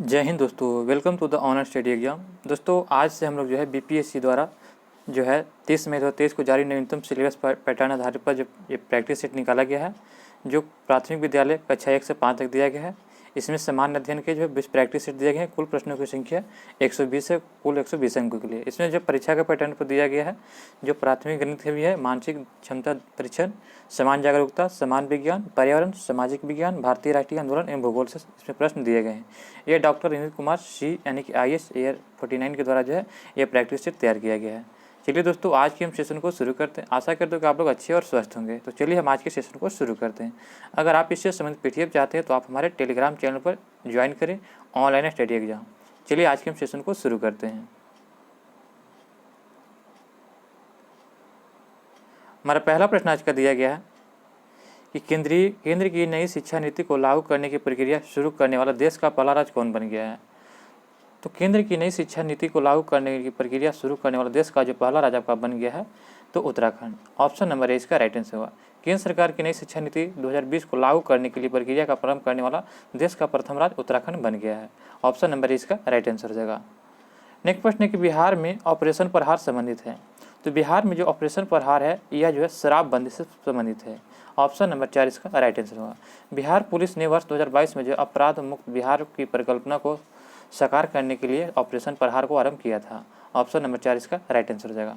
जय हिंद दोस्तों, welcome to the online study exam. दोस्तों आज से हम लोग जो है बीपीएससी द्वारा जो है 30 मई 2023 को जारी नवीनतम सिलेबस पैटर्न आधारित पर जो ये प्रैक्टिस सेट निकाला गया है, जो प्राथमिक विद्यालय कक्षा 1 से 5 तक दिया गया है। इसमें सामान्य अध्ययन के जो है 20 प्रैक्टिस सेट दिए गए हैं। कुल प्रश्नों की संख्या 120 है, कुल 120 अंकों के लिए। इसमें जो परीक्षा का पैटर्न पर दिया गया है, जो प्राथमिक गणित भी है, मानसिक क्षमता परीक्षण, समान जागरूकता, समान विज्ञान, पर्यावरण, सामाजिक विज्ञान, भारतीय राष्ट्रीय आंदोलन एवं भूगोल से इसमें प्रश्न दिए गए हैं। ये डॉक्टर विनीत कुमार सी यानी कि IAS एयर 49 के द्वारा जो है ये प्रैक्टिस सेट तैयार किया गया है। चलिए दोस्तों, आज के हम सेशन को शुरू करते हैं। आशा करते हो कि आप लोग अच्छे और स्वस्थ होंगे। तो चलिए हम आज के सेशन को शुरू करते हैं। अगर आप इससे संबंधित PDF चाहते हैं तो आप हमारे टेलीग्राम चैनल पर ज्वाइन करें, ऑनलाइन स्टडी एग्जाम। चलिए आज के हम सेशन को शुरू करते हैं। हमारा पहला प्रश्न आज का दिया गया है कि केंद्र की नई शिक्षा नीति को लागू करने की प्रक्रिया शुरू करने वाला देश का पहला राज्य कौन बन गया है। तो केंद्र की नई शिक्षा नीति को लागू करने की प्रक्रिया शुरू करने वाला देश का जो पहला राज्य आपका बन गया है तो उत्तराखंड। ऑप्शन नंबर ए इसका राइट आंसर होगा। केंद्र सरकार की नई शिक्षा नीति 2020 को लागू करने के लिए प्रक्रिया का प्रारंभ करने वाला देश का प्रथम राज्य उत्तराखंड बन गया है। ऑप्शन नंबर ए इसका राइट आंसर हो जाएगा। नेक्स्ट प्रश्न है कि बिहार में ऑपरेशन प्रहार संबंधित है। तो बिहार में जो ऑपरेशन प्रहार है यह जो है शराबबंदी से संबंधित है। ऑप्शन नंबर 4 इसका राइट आंसर होगा। बिहार पुलिस ने वर्ष 2022 में जो अपराध मुक्त बिहार की परिकल्पना को साकार करने के लिए ऑपरेशन प्रहार को आरंभ किया था। ऑप्शन नंबर 4 इसका राइट आंसर हो जाएगा।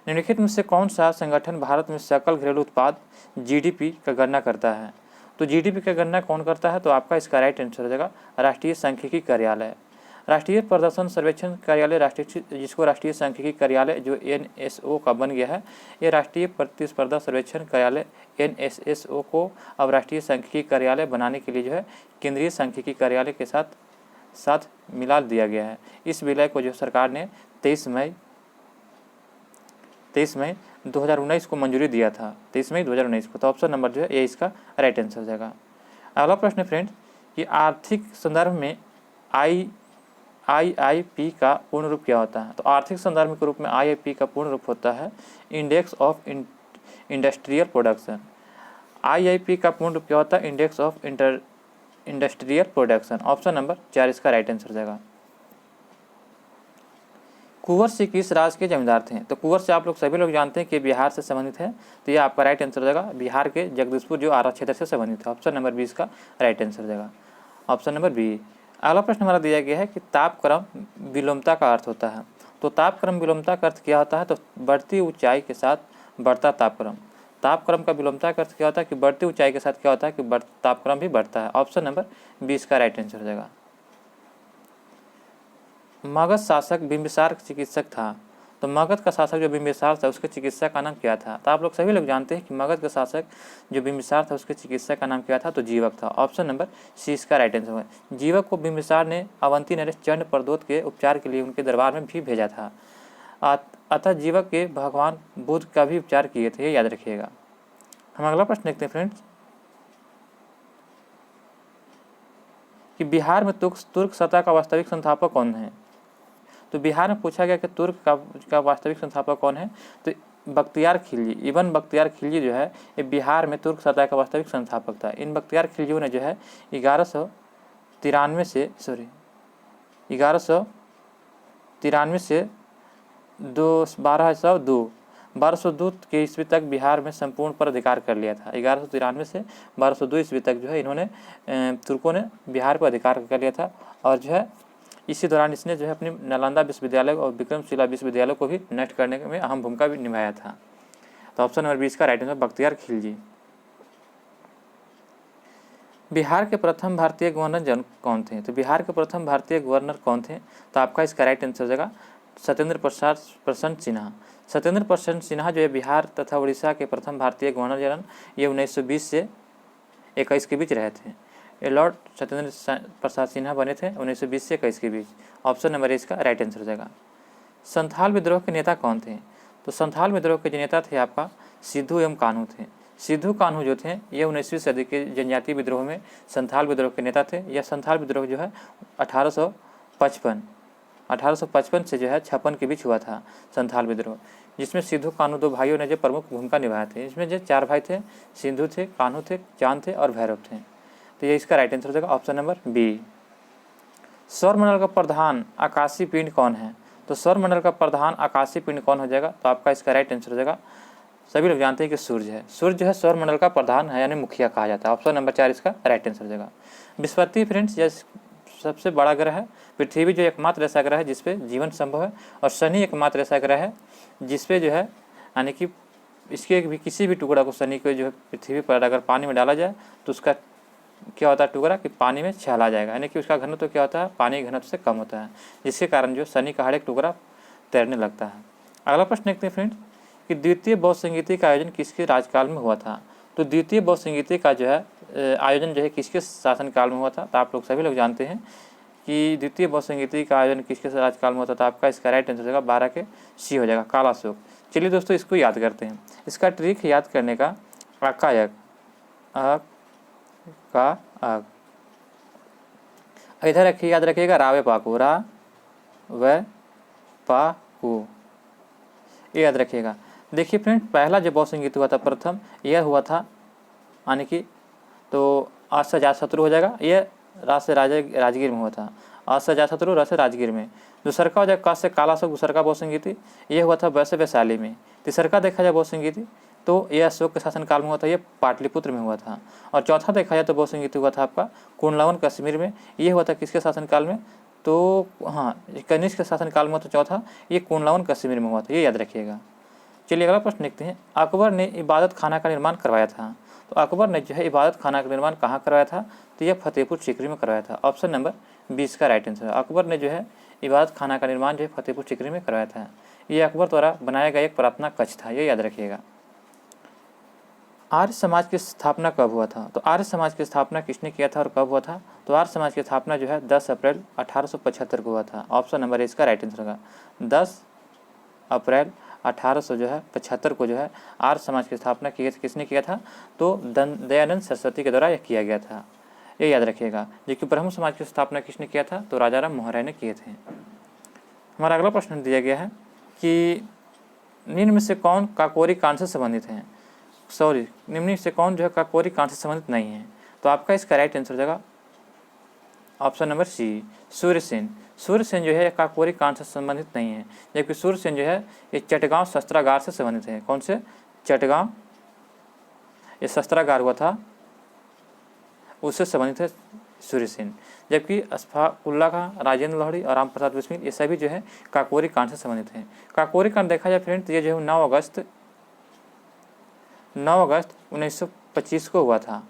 निम्नलिखित में से कौन सा संगठन भारत में सकल घरेलू उत्पाद GDP का गणना करता है। तो GDP का गणना कौन करता है, तो आपका इसका राइट आंसर हो जाएगा राष्ट्रीय सांख्यिकी कार्यालय। राष्ट्रीय प्रदर्शन सर्वेक्षण कार्यालय जिसको राष्ट्रीय सांख्यिकी कार्यालय जो NSO का बन गया है, ये राष्ट्रीय प्रतिस्पर्धा सर्वेक्षण कार्यालय NSSO को अब राष्ट्रीय सांख्यिकी कार्यालय बनाने के लिए जो है केंद्रीय सांख्यिकी कार्यालय के साथ मिला दिया गया है। इस विलय को जो सरकार ने 23 मई 2019 को मंजूरी दिया था। 23 मई 2019 को। तो ऑप्शन नंबर जो है ये इसका राइट आंसर हो जाएगा। अगला प्रश्न है फ्रेंड्स कि आर्थिक संदर्भ में IIP का पूर्ण रूप क्या होता है। तो आर्थिक संदर्भ के रूप में IIP का पूर्ण रूप होता है index of industrial production. IIP का पूर्ण रूप क्या होता है, index of industrial production. Option number 4 इसका राइट आंसर हो जाएगा। कुंवर सिंह किस राज्य के जमींदार थे। तो कुंवर से आप लोग सभी लोग जानते हैं कि बिहार से संबंधित है, तो ये आपका राइट आंसर हो जाएगा। बिहार के जगदीशपुर जो आरा क्षेत्र से संबंधित है। ऑप्शन नंबर 20 का राइट आंसर हो जाएगा। Option number B. अगला प्रश्न हमारा दिया गया है कि तापक्रम विलोमता का अर्थ होता है। तो तापक्रम विलोमता का अर्थ क्या होता है, तो बढ़ती ऊंचाई के साथ बढ़ता तापक्रम। तापक्रम का विलोमता का अर्थ क्या होता है कि बढ़ती ऊंचाई के साथ क्या होता है कि तापक्रम भी बढ़ता है। ऑप्शन नंबर 20 का राइट आंसर हो जाएगा। मगध शासक बिंबिसार चिकित्सक था। तो मगध का शासक जो बिंबिसार था उसके चिकित्सक का नाम क्या था। तो आप लोग सभी लोग जानते हैं कि मगध का शासक जो बिंबिसार था उसके चिकित्सक का नाम क्या था, तो जीवक था। ऑप्शन नंबर सी इसका राइट आंसर है। जीवक को बिंबिसार ने अवंती नरेश चंड प्रदोत के उपचार के लिए उनके दरबार में भी भेजा था। अतः जीवक के भगवान बुद्ध का भी उपचार किए थे, याद रखिएगा। हम अगला प्रश्न देखते हैं फ्रेंड्स कि बिहार में तुर्क सत्ता का वास्तविक संस्थापक कौन है। तो बिहार में पूछा गया कि तुर्क का वास्तविक संस्थापक कौन है, तो बख्तियार खिलजी। इब्न बख्तियार खिलजी जो है ये बिहार में तुर्क सत्ता का वास्तविक संस्थापक था। इन बख्तियार खिलजियों ने जो है 1193 से 1202 के ईस्वी तक बिहार में संपूर्ण पर अधिकार कर लिया था। 1193 से 1202 ईस्वी तक जो है इन्होंने तुर्कों ने बिहार पर अधिकार कर लिया था। और जो है इसी दौरान इसने जो है अपनी नालंदा विश्वविद्यालय और विक्रमशिला विश्वविद्यालय को भी नष्ट करने में अहम भूमिका भी निभाया था। तो ऑप्शन नंबर 20 का राइट आंसर बख्तियार खिलजी। बिहार के प्रथम भारतीय गवर्नर कौन थे। तो बिहार के प्रथम भारतीय गवर्नर कौन थे, तो आपका इसका राइट आंसर हो जाएगा सत्येंद्र प्रसाद सिन्हा। सत्येंद्र प्रसाद सिन्हा जो है बिहार तथा उड़ीसा के प्रथम भारतीय गवर्नर जनरल ये 1920 से 21 के बीच रहे थे। ये लॉर्ड सत्येंद्र प्रसाद सिन्हा बने थे 1920 से 21 के बीच। ऑप्शन नंबर इसका राइट आंसर हो जाएगा। संथाल विद्रोह के नेता कौन थे। तो संथाल विद्रोह के जो नेता थे आपका सिद्धू एवं कान्हू थे। सिद्धू कान्हू जो थे ये 19वीं सदी के जनजातीय विद्रोह में संथाल विद्रोह के नेता थे। यह संथाल विद्रोह जो है 1855 से जो है 56 के बीच हुआ था संथाल विद्रोह, जिसमें सिद्धू कान्हू दो भाइयों ने जो प्रमुख भूमिका निभाए थे। इसमें जो 4 भाई थे, सिद्धू थे, कान्हू थे, चांद थे और भैरव थे। तो ये इसका राइट आंसर हो जाएगा ऑप्शन नंबर बी। सौरमंडल का प्रधान आकाशीय पिंड कौन है? तो सौरमंडल का प्रधान आकाशीय पिंड कौन हो जाएगा? तो आपका इसका राइट आंसर हो जाएगा, सभी लोग जानते हैं कि सूर्य है। सूर्य जो है सौरमंडल का प्रधान है, यानी मुखिया कहा जाता है। ऑप्शन नंबर 4 इसका राइट आंसर हो जाएगा। बृहस्पति फ्रेंड्स यह सबसे बड़ा ग्रह है। पृथ्वी जो एकमात्र ऐसा ग्रह है जिसपे जीवन संभव है, और शनि एकमात्र ऐसा ग्रह है जिसपे जो है यानी कि इसके भी किसी भी टुकड़ा को, शनि को जो है पृथ्वी पर अगर पानी में डाला जाए तो उसका क्या होता है टुकड़ा कि पानी में छला जाएगा, यानी कि उसका घनत्व तो क्या होता है पानी घनत्व से कम होता है, जिसके कारण जो शनि का हर एक टुकड़ा तैरने लगता है। अगला प्रश्न देखते हैं फ्रेंड्स कि द्वितीय बौद्ध संगीति का आयोजन किसके राजकाल में हुआ था? तो द्वितीय बौद्ध संगीति का जो है आयोजन जो है किसके शासनकाल में हुआ था? तो आप लोग सभी लोग जानते हैं कि द्वितीय बौद्ध संगीति का आयोजन किसके राजकाल में होता था? आपका इसका राइट आंसर हो जाएगा 12 के सी हो जाएगा, कालाशोक। चलिए दोस्तों इसको याद करते हैं। इसका ट्रिक याद करने का अकायक का इधर रखिए, याद रखिएगा रावे पाकू, रा व पाकू, ये याद रखिएगा। देखिए फ्रेंड पहला जो बौद्ध संगीत हुआ था प्रथम यह हुआ था यानी कि तो आज से अजातशत्रु हो जाएगा, यह राजगीर में हुआ था। आज से अजातशत्रु रस राजगीर में। दूसरा का हो जाए क से कालाशोक, दूसरा का बौद्ध संगीति यह हुआ था वैशाली में। तीसरा का देखा जाए बौद्ध संगीति तो यह अशोक के शासनकाल में हुआ था, यह पाटलिपुत्र में हुआ था। और चौथा देखा जाए तो बौद्ध संगीति हुआ था आपका कुंडलावन कश्मीर में, ये हुआ था किसके शासनकाल में? तो हाँ कनिष्क के शासनकाल में हुआ था चौथा, ये कुंडलावन कश्मीर में हुआ था, ये याद रखिएगा। चलिए अगला प्रश्न देखते हैं। अकबर ने इबादत खाना का निर्माण करवाया था, तो अकबर ने जो है इबादत खाना का निर्माण कहाँ करवाया था? तो यह फतेहपुर सीकरी में करवाया था। ऑप्शन नंबर 20 का राइट आंसर है। अकबर ने जो है इबादत खाना का निर्माण जो है फतेहपुर सीकरी में करवाया था। ये अकबर द्वारा बनाया गया एक प्रार्थना कक्ष था, ये याद रखिएगा। आर्य समाज की स्थापना कब हुआ था? तो आर्य समाज की स्थापना किसने किया था और कब हुआ था? तो आर्य समाज की स्थापना जो है 10 अप्रैल 1875 को हुआ था। ऑप्शन नंबर इसका राइट आंसर होगा 10 अप्रैल 1875 को जो है आर्य समाज की स्थापना किसने किया था? तो दयानंद सरस्वती के द्वारा यह किया गया था, ये याद रखिएगा। जबकि ब्रह्म समाज की स्थापना किसने किया था? तो राजाराम मोहन राय ने किए थे। हमारा अगला प्रश्न दिया गया है कि निम्न में से कौन काकोरी कांड से संबंधित है? निम्न से कौन जो है काकोरी कांड से संबंधित नहीं है? तो आपका इसका राइट आंसर हो जाएगा option number C, Surya Sen. Surya Sen जो है काकोरी कांड से संबंधित नहीं है, जबकि सूर्यसेन जो है ये चटगांव शस्त्रागार से संबंधित है। कौन से? चटगांव ये शस्त्रागार हुआ था उससे संबंधित है सूर्यसेन। जबकि अस्फाकुल्ला का, राजेंद्र लोहड़ी और राम प्रसाद बिस्मिल ये सभी जो है काकोरी कांड से संबंधित हैं। काकोरी कांड देखा जाए फ्रेंड तो ये जो है 9 अगस्त 1925 को हुआ था।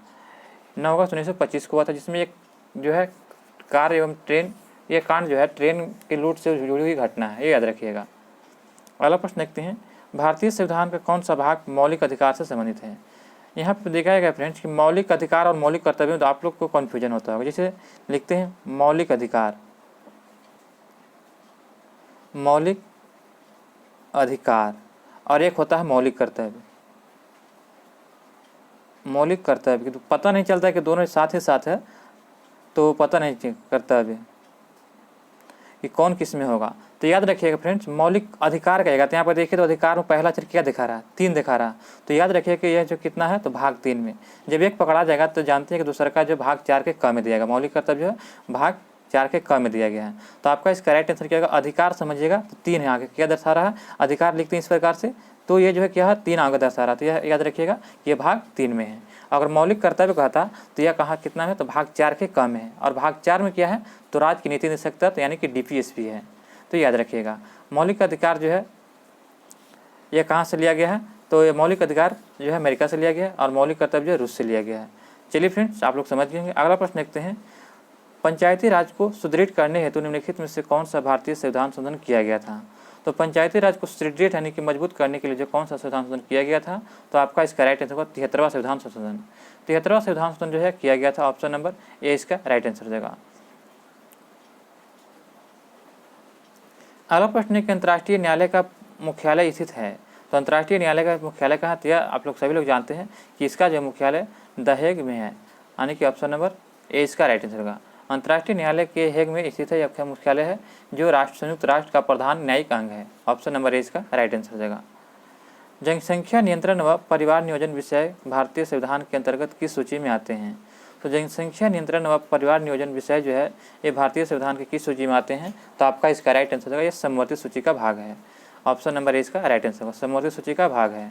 9 अगस्त 1925 को हुआ था, जिसमें एक जो है कार एवं ट्रेन, ये कांड जो है ट्रेन के लूट से जुड़ी हुई घटना है, ये याद रखिएगा। अगला प्रश्न देखते हैं। भारतीय संविधान का कौन सा भाग मौलिक अधिकार से संबंधित है? यहाँ पर देखा गया फ्रेंड्स कि मौलिक अधिकार और मौलिक कर्तव्य में तो आप लोग को कन्फ्यूजन होता होगा। जैसे लिखते हैं मौलिक अधिकार, मौलिक अधिकार और एक होता है मौलिक कर्तव्य। मौलिक कर्तव्य तो पता नहीं चलता है कि दोनों साथ ही साथ है, तो पता नहीं कर्तव्य कि कौन किस में होगा। तो याद रखिएगा फ्रेंड्स मौलिक अधिकार कहेगा, तो यहाँ पर देखिए तो अधिकार में पहला अक्षर क्या दिखा रहा है? 3 दिखा रहा है। तो याद रखिए कि यह जो कितना है तो भाग 3 में जब एक पकड़ा जाएगा तो जानते हैं कि दूसरा का जो भाग 4 के क में दिया गया। मौलिक कर्तव्य जो है भाग 4 के क में दिया गया है। तो आपका इसका राइट आंसर क्या होगा? अधिकार समझिएगा तो 3 है आगे, क्या दर्शा रहा है? अधिकार लिखते हैं इस प्रकार से, तो ये जो है क्या है 3 आगे दर्शा रहा है। तो यह याद रखिएगा ये भाग 3 में है। अगर मौलिक कर्तव्य कहता तो यह कहाँ कितना है? तो भाग 4 के कम है। और भाग 4 में क्या है? तो राज्य की नीति निदेशकता तो यानी कि DPSP है। तो याद रखिएगा मौलिक अधिकार जो है यह कहाँ से लिया गया है? तो ये मौलिक अधिकार जो है अमेरिका से लिया गया है और मौलिक कर्तव्य जो है रूस से लिया गया है। चलिए फ्रेंड्स आप लोग समझ गए। अगला प्रश्न देखते हैं। पंचायती राज को सुदृढ़ करने हेतु निम्नलिखित में से कौन सा भारतीय संविधान संशोधन किया गया था? तो पंचायती राज को सुदृढ़ यानी कि मजबूत करने के लिए जो कौन सा संविधान संशोधन किया गया था? तो आपका इसका राइट आंसर होगा 73वां संविधान संशोधन। 73वां संविधान संशोधन जो है किया गया था। ऑप्शन नंबर ए इसका राइट आंसर हो जाएगा। अगला प्रश्न है कि अंतर्राष्ट्रीय न्यायालय का मुख्यालय स्थित है। तो अंतर्राष्ट्रीय न्यायालय का मुख्यालय कहाँ है? आप लोग सभी लोग जानते हैं कि इसका जो मुख्यालय द हेग में है, यानी कि ऑप्शन नंबर ए इसका राइट आंसर होगा। अंतर्राष्ट्रीय न्यायालय के हेग में स्थित है यह मुख्यालय है जो संयुक्त राष्ट्र का प्रधान न्यायिक अंग है। ऑप्शन नंबर ए इसका राइट आंसर हो जाएगा। जनसंख्या नियंत्रण व परिवार नियोजन विषय भारतीय संविधान के अंतर्गत किस सूची में आते हैं? तो जनसंख्या नियंत्रण व परिवार नियोजन विषय जो है ये भारतीय संविधान की किस सूची में आते हैं? तो आपका इसका राइट आंसर होगा ये समवर्ती सूची का भाग है। ऑप्शन नंबर ए इसका राइट आंसर होगा, समवर्ती सूची का भाग है।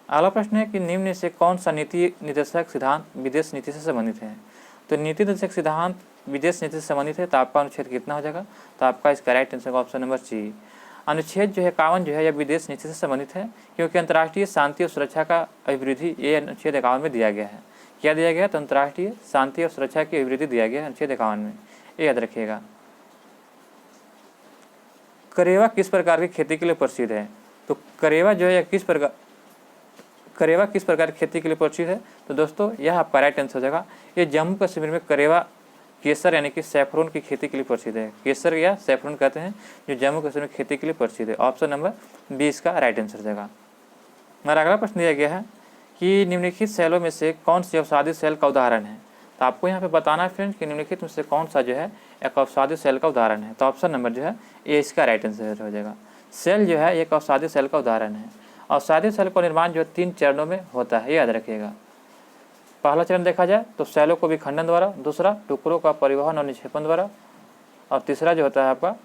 अगला प्रश्न है कि निम्न में से कौन सा नीति निर्देशक सिद्धांत विदेश नीति से संबंधित है? तो नीति निर्देशक सिद्धांत विदेश नीति से संबंधित है, तो आपका अनुच्छेद कितना हो जाएगा? तो आपका इसका राइट आंसर होगा ऑप्शन नंबर सी। अनुच्छेद जो है 51 जो है यह विदेश नीति से संबंधित है, क्योंकि अंतर्राष्ट्रीय शांति और सुरक्षा का अभिवृद्धि ये अनुच्छेद 51 में दिया गया है। क्या दिया गया? तो अंतर्राष्ट्रीय शांति और सुरक्षा की अभिवृद्धि दिया गया है अनुच्छेद 51 में, ये याद रखिएगा। करेवा किस प्रकार की खेती के लिए प्रसिद्ध है? तो करेवा जो है किस प्रकार की खेती के लिए प्रसिद्ध है? तो दोस्तों यह आपका राइट आंसर हो जाएगा, ये जम्मू कश्मीर में करेवा केसर यानी कि सैफरोन की खेती के लिए प्रसिद्ध है। केसर या सैफरोन कहते हैं जो जम्मू कश्मीर में खेती के लिए प्रसिद्ध है। ऑप्शन नंबर 20 का राइट आंसर हो जाएगा। हमारा अगला प्रश्न दिया गया है कि निम्नलिखित सेलों में से कौन सी अवसादी सेल का उदाहरण है? तो आपको यहाँ पे बताना है फ्रेंड्स कि निम्नलिखित में से कौन सा जो है एक अवसादी सेल का उदाहरण है। तो ऑप्शन नंबर जो है ये इसका राइट आंसर हो जाएगा। सेल जो है एक अवसादी सेल का उदाहरण है। अवसादी सेल का निर्माण जो है 3 चरणों में होता है, ये याद रखिएगा। पहला चरण देखा जाए तो सेलों को विखंडन द्वारा, दूसरा टुकड़ों का परिवहन और निक्षेपण द्वारा, और तीसरा जो होता है आपका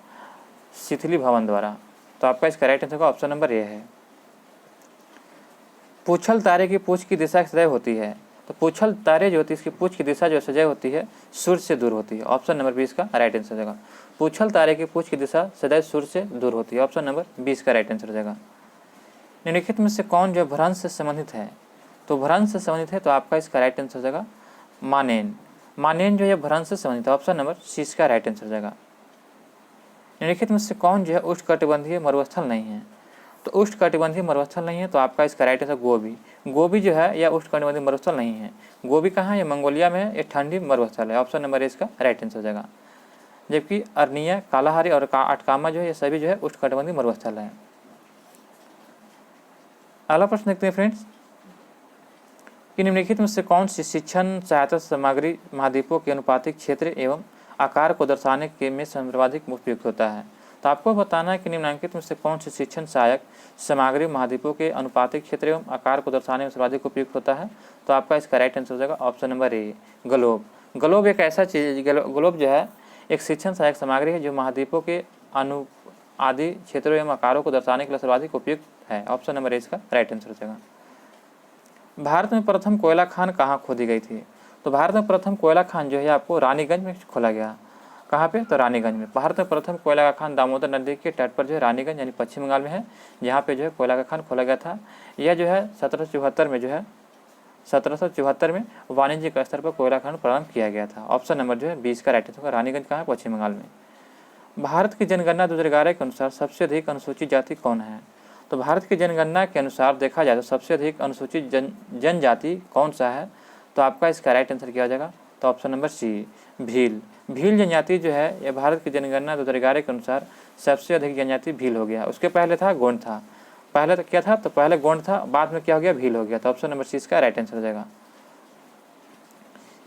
शिथिलीभवन द्वारा। तो आपका इसका राइट आंसर का ऑप्शन नंबर ए है। पूछल तारे की पूछ की दिशा सदैव होती है। तो पूछल तारे जो होती है इसकी पूछ की दिशा जो सदैव होती है सूर्य से दूर होती है। ऑप्शन नंबर 20 का राइट आंसर हो जाएगा। पूछल तारे की पूछ की दिशा सदैव सूर्य से दूर होती है। ऑप्शन नंबर 20 का राइट आंसर हो जाएगा। निम्नलिखित में से कौन जो भ्रंश से संबंधित है? तो भ्रंश से संबंधित है, तो आपका इसका राइट आंसर हो जाएगा मानेन। मानेन जो है भ्रंश से संबंधित है। ऑप्शन नंबर सी का राइट आंसर हो जाएगा। निम्नलिखित में से कौन जो है उष्णकटिबंधीय मरुस्थल नहीं है? तो उष्णकटिबंधीय मरुस्थल नहीं है, तो आपका इसका राइट आंसर गोबी। गोबी जो है यह उष्णकटिबंधीय मरुस्थल नहीं है। गोबी कहाँ है? ये मंगोलिया में है, ये ठंडी मरुस्थल है। ऑप्शन नंबर ए इसका राइट आंसर हो जाएगा। जबकि अर्निया, कालाहारी और अटकामा जो है ये सभी जो है उष्णकटिबंधीय मरुस्थल है। अगला प्रश्न देखते हैं फ्रेंड्स कि निम्नलिखित में से कौन सी शिक्षण सहायता सामग्री महाद्वीपों के अनुपातिक क्षेत्र एवं आकार को दर्शाने के में सर्वाधिक उपयुक्त होता है? तो आपको बताना है कि निम्नलिखित में से कौन सी शिक्षण सहायक सामग्री महाद्वीपों के अनुपातिक क्षेत्र एवं आकार को दर्शाने में सर्वाधिक उपयुक्त होता है? तो आपका इसका राइट आंसर हो जाएगा option number A globe. Globe एक ऐसा चीज, ग्लोब जो है एक शिक्षण सहायक सामग्री है जो महाद्वीपों के आदि क्षेत्रों एवं आकारों को दर्शाने के लिए सर्वाधिक उपयुक्त है। ऑप्शन नंबर ए इसका राइट आंसर हो जाएगा। भारत में प्रथम कोयला खान कहाँ खोदी गई थी? तो भारत में प्रथम कोयला खान जो है आपको रानीगंज में खोला गया। कहाँ पे? तो रानीगंज में। भारत में प्रथम कोयला का खान दामोदर नदी के तट पर जो है रानीगंज यानी पश्चिम बंगाल में है, जहाँ पे जो है कोयला का खान खोला गया था। यह जो है 1774 में वाणिज्यिक स्तर पर कोयला खान प्रारंभ किया गया था। ऑप्शन नंबर जो है 20 का राइट आंसर होगा। रानीगंज कहाँ है? पश्चिम बंगाल में। भारत की जनगणना 2011 के अनुसार सबसे अधिक अनुसूचित जाति कौन है? तो भारत की जनगणना के अनुसार देखा जाए तो सबसे अधिक अनुसूचित जनजाति कौन सा है? तो आपका इसका राइट आंसर किया जाएगा। तो option number C Bhil. Bhil जनजाति जो है यह भारत की जनगणना 2011 के अनुसार सबसे अधिक जनजाति भील हो गया। उसके पहले था गोंड था। पहले तो क्या था? तो पहले गोंड था, बाद में क्या हो गया? भील हो गया। तो ऑप्शन नंबर सी इसका राइट आंसर हो जाएगा।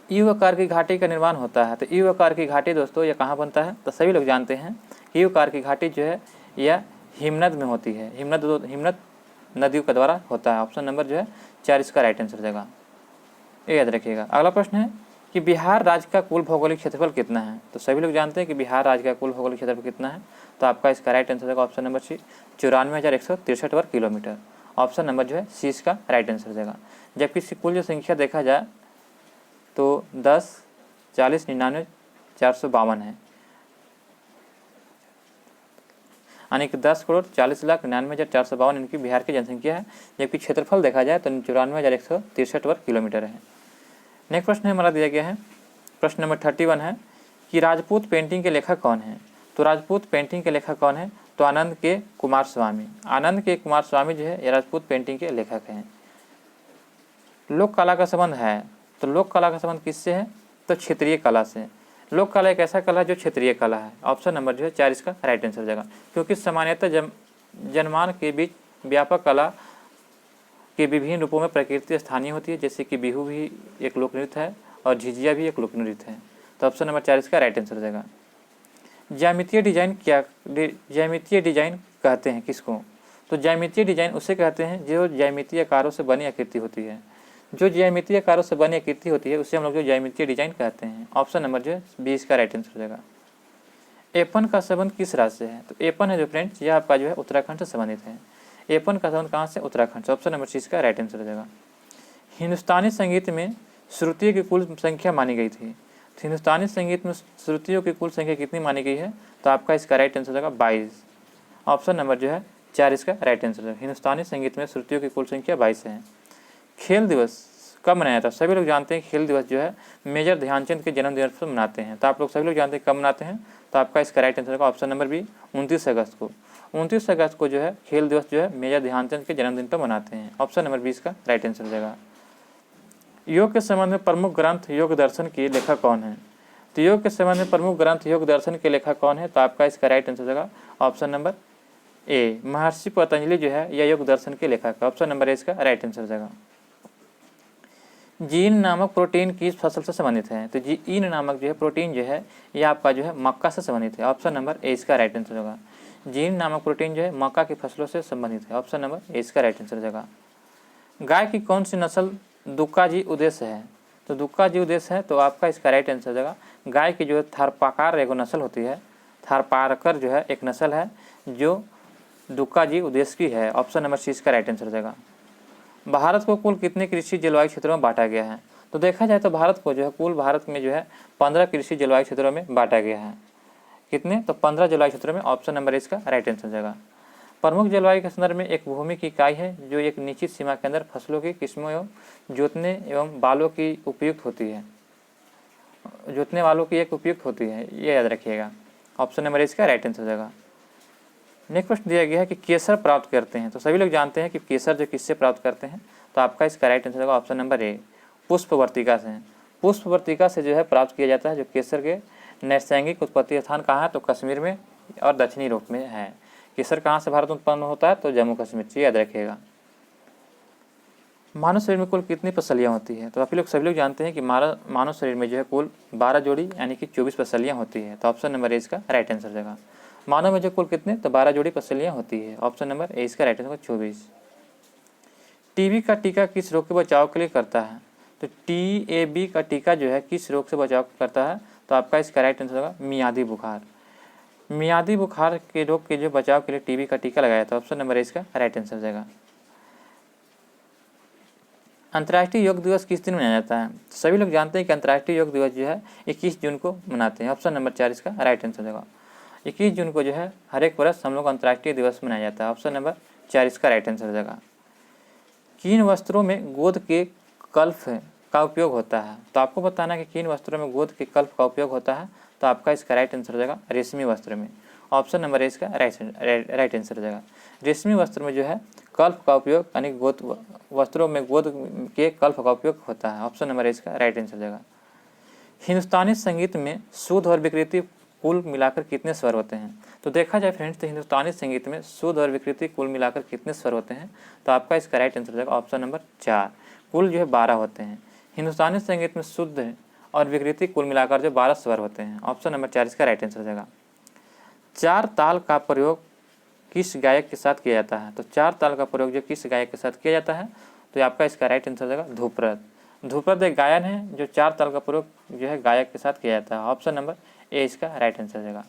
यू आकार की घाटी का निर्माण होता है। तो यू आकार की घाटी दोस्तों ये कहाँ बनता है? तो सभी लोग जानते हैं कि यू आकार की घाटी जो है यह हिमनद में होती है। हिमनद नदियों के द्वारा होता है। ऑप्शन नंबर जो है 4 इसका राइट आंसर हो जाएगा, ये याद रखिएगा। अगला प्रश्न है कि बिहार राज्य का कुल भौगोलिक क्षेत्रफल कितना है? तो सभी लोग जानते हैं कि बिहार राज्य का कुल भौगोलिक क्षेत्रफल कितना है। तो आपका इसका राइट आंसर होगा ऑप्शन नंबर सी 94,163 वर्ग किलोमीटर। ऑप्शन नंबर जो है सी इसका राइट आंसर हो जाएगा। जबकि इसकी कुल जो संख्या देखा जाए तो 10, 40, 99, 452 है, यानी कि 10,40,99,452 इनकी बिहार की जनसंख्या है। जबकि क्षेत्रफल देखा जाए तो 94,163 वर्ग किलोमीटर है। नेक्स्ट प्रश्न हमारा दिया गया है, प्रश्न नंबर 31 है कि राजपूत पेंटिंग के लेखक कौन है? तो राजपूत पेंटिंग के लेखक कौन है? तो आनंद के कुमार स्वामी। आनंद के कुमार स्वामी जो है ये राजपूत पेंटिंग के लेखक हैं। लोक कला का संबंध है, तो लोक कला का संबंध किससे है? तो क्षेत्रीय कला से। लोक कला एक ऐसा कला है जो क्षेत्रीय कला है। ऑप्शन नंबर जो है 4 इसका राइट आंसर हो जाएगा। क्योंकि सामान्यतः जनमान के बीच व्यापक कला के विभिन्न रूपों में प्रकृति स्थानीय होती है, जैसे कि बिहू भी एक लोक नृत्य है और झिझिया भी एक लोक नृत्य है। तो ऑप्शन नंबर 4 इसका राइट आंसर हो जाएगा। ज्यामितीय डिजाइन कहते हैं किसको? तो ज्यामितीय डिजाइन उसे कहते हैं जो ज्यामितीय आकारों से बनी आकृति होती है। जो ज्यामितीय आकारों से बनी आकृति होती है उसे हम लोग जो ज्यामितीय डिजाइन कहते हैं। ऑप्शन नंबर जो है 20 का राइट आंसर हो जाएगा। एपन का संबंध किस राज्य से है? तो एपन है जो फ्रेंड्स यह आपका जो है उत्तराखंड से संबंधित है। एपन का संबंध कहाँ से? उत्तराखंड से। ऑप्शन नंबर 30 का राइट आंसर हो जाएगा। हिंदुस्तानी संगीत में श्रुतियों की कुल संख्या मानी गई थी। तो हिंदुस्तानी संगीत में श्रुतियों की कुल संख्या कितनी मानी गई है? तो आपका इसका राइट आंसर हो जाएगा 22। ऑप्शन नंबर जो है 4 इसका राइट आंसर है। हिंदुस्तानी संगीत में श्रुतियों की कुल संख्या 22 है। खेल दिवस कब मनाया था? सभी लोग जानते हैं खेल दिवस जो है मेजर ध्यानचंद के जन्मदिन पर मनाते हैं। तो आप लोग सभी लोग जानते हैं कब मनाते हैं। तो आपका इसका राइट आंसर होगा ऑप्शन नंबर बी 29 अगस्त को। 29 अगस्त को जो है खेल दिवस जो है मेजर ध्यानचंद के जन्मदिन पर मनाते हैं। ऑप्शन नंबर 20 का राइट आंसर हो जाएगा। योग के संबंध में प्रमुख ग्रंथ योग दर्शन के लेखक कौन है? तो योग के संबंध में प्रमुख ग्रंथ योग दर्शन के लेखक कौन है? तो आपका इसका राइट आंसर हो जाएगा ऑप्शन नंबर ए महर्षि पतंजलि जो है यह योग दर्शन के लेखक है। ऑप्शन नंबर ए इसका राइट आंसर हो जाएगा। जीन नामक प्रोटीन किस फसल से संबंधित है? तो जीन नामक जो है प्रोटीन जो है ये आपका जो है मक्का से संबंधित है। ऑप्शन नंबर ए इसका राइट आंसर होगा। जीन नामक प्रोटीन जो है मक्का की फसलों से संबंधित है। ऑप्शन नंबर ए इसका राइट आंसर हो जाएगा। गाय की कौन सी नस्ल दुक्का जी उद्देश्य है? तो दुक्का जी उद्देश्य है तो आपका इसका राइट आंसर हो जाएगा। गाय की जो है थारपारकर एक नस्ल होती है। थारपारकर जो है एक नस्ल है जो दुक्का जी उद्देश्य की है। ऑप्शन नंबर सी इसका राइट आंसर हो जाएगा। भारत को कुल कितने कृषि जलवायु क्षेत्रों में बांटा गया है? तो देखा जाए तो भारत को जो है कुल भारत में जो है 15 कृषि जलवायु क्षेत्रों में बांटा गया है। कितने? तो 15 जलवायु क्षेत्रों में। ऑप्शन नंबर इसका राइट आंसर हो जाएगा। प्रमुख जलवायु के संदर्भ में एक भूमि की इकाई है जो एक निश्चित सीमा के अंदर फसलों की किस्मों एवं जोतने एवं बालों की उपयुक्त होती है। जोतने वालों की एक उपयुक्त होती है, ये याद रखिएगा। ऑप्शन नंबर इसका राइट आंसर हो जाएगा। नेक्स्ट प्रश्न दिया गया है कि केसर प्राप्त करते हैं। तो सभी लोग जानते हैं कि केसर जो किससे प्राप्त करते हैं। तो आपका इसका राइट आंसर होगा ऑप्शन नंबर ए पुष्पवर्तिका से। पुष्पवर्तिका से जो है प्राप्त किया जाता है। जो केसर के नैसर्गिक उत्पत्ति स्थान कहाँ है? तो कश्मीर में और दक्षिणी यूरोप में है। केसर कहाँ से भारत में उत्पन्न होता है? तो जम्मू कश्मीर से, याद रखिएगा। मानव शरीर में कुल कितनी पसलियाँ होती है? तो आप लोग सभी लोग जानते हैं कि मानव शरीर में जो है कुल 12 जोड़ी यानी कि 24 पसलियाँ होती है। तो ऑप्शन नंबर ए इसका राइट आंसर हो जाएगा। मानव में जो कुल कितने? तो 12 जोड़ी पसलियाँ होती है। ऑप्शन नंबर ए इसका राइट आंसर होगा 24। टीबी का टीका किस रोग के बचाव के लिए करता है? तो टीएबी का टीका जो है किस रोग से बचाव करता है? तो आपका इसका राइट आंसर होगा मियादी बुखार। मियादी बुखार के रोग के जो बचाव के लिए टीबी का टीका लगाया था। ऑप्शन नंबर ए इसका राइट आंसर हो जाएगा। अंतर्राष्ट्रीय योग दिवस किस दिन मनाया जाता है? सभी लोग जानते हैं कि अंतर्राष्ट्रीय योग दिवस जो है 21 जून को मनाते हैं। ऑप्शन नंबर 4 इसका राइट आंसर होगा। 21 जून को जो है हर एक वर्ष हम लोग अंतर्राष्ट्रीय दिवस मनाया जाता है। ऑप्शन नंबर 4 इसका राइट आंसर हो जाएगा। किन वस्त्रों में गोंद के कल्प का उपयोग होता है? तो आपको बताना है कि किन वस्त्रों में गोंद के कल्प का उपयोग होता है। तो आपका इसका राइट आंसर हो जाएगा रेशमी वस्त्र में। ऑप्शन नंबर ए इसका राइट आंसर हो जाएगा। रेशमी वस्त्र में जो है कल्प का उपयोग यानी गोंद वस्त्रों में गोंद के कल्प का उपयोग होता है। ऑप्शन नंबर ए इसका राइट आंसर हो जाएगा। हिंदुस्तानी संगीत में शुद्ध और विकृति कुल मिलाकर कितने स्वर होते हैं? तो देखा जाए फ्रेंड्स तो हिंदुस्तानी संगीत में शुद्ध और विकृति कुल मिलाकर कितने स्वर होते हैं? तो आपका इसका राइट आंसर हो जाएगा ऑप्शन नंबर 4। कुल जो है 12 होते हैं। हिंदुस्तानी संगीत में शुद्ध और विकृति कुल मिलाकर जो 12 स्वर होते हैं। ऑप्शन नंबर 4 इसका राइट आंसर हो जाएगा। 4 ताल का प्रयोग किस गायक के साथ किया जाता है? तो 4 ताल का प्रयोग जो किस गायक के साथ किया जाता है? तो आपका इसका राइट आंसर हो जाएगा ध्रुपद। ध्रुपद एक गायन है जो 4 ताल का प्रयोग जो है गायक के साथ किया जाता है। ऑप्शन नंबर ए इसका राइट आंसर हो जाएगा।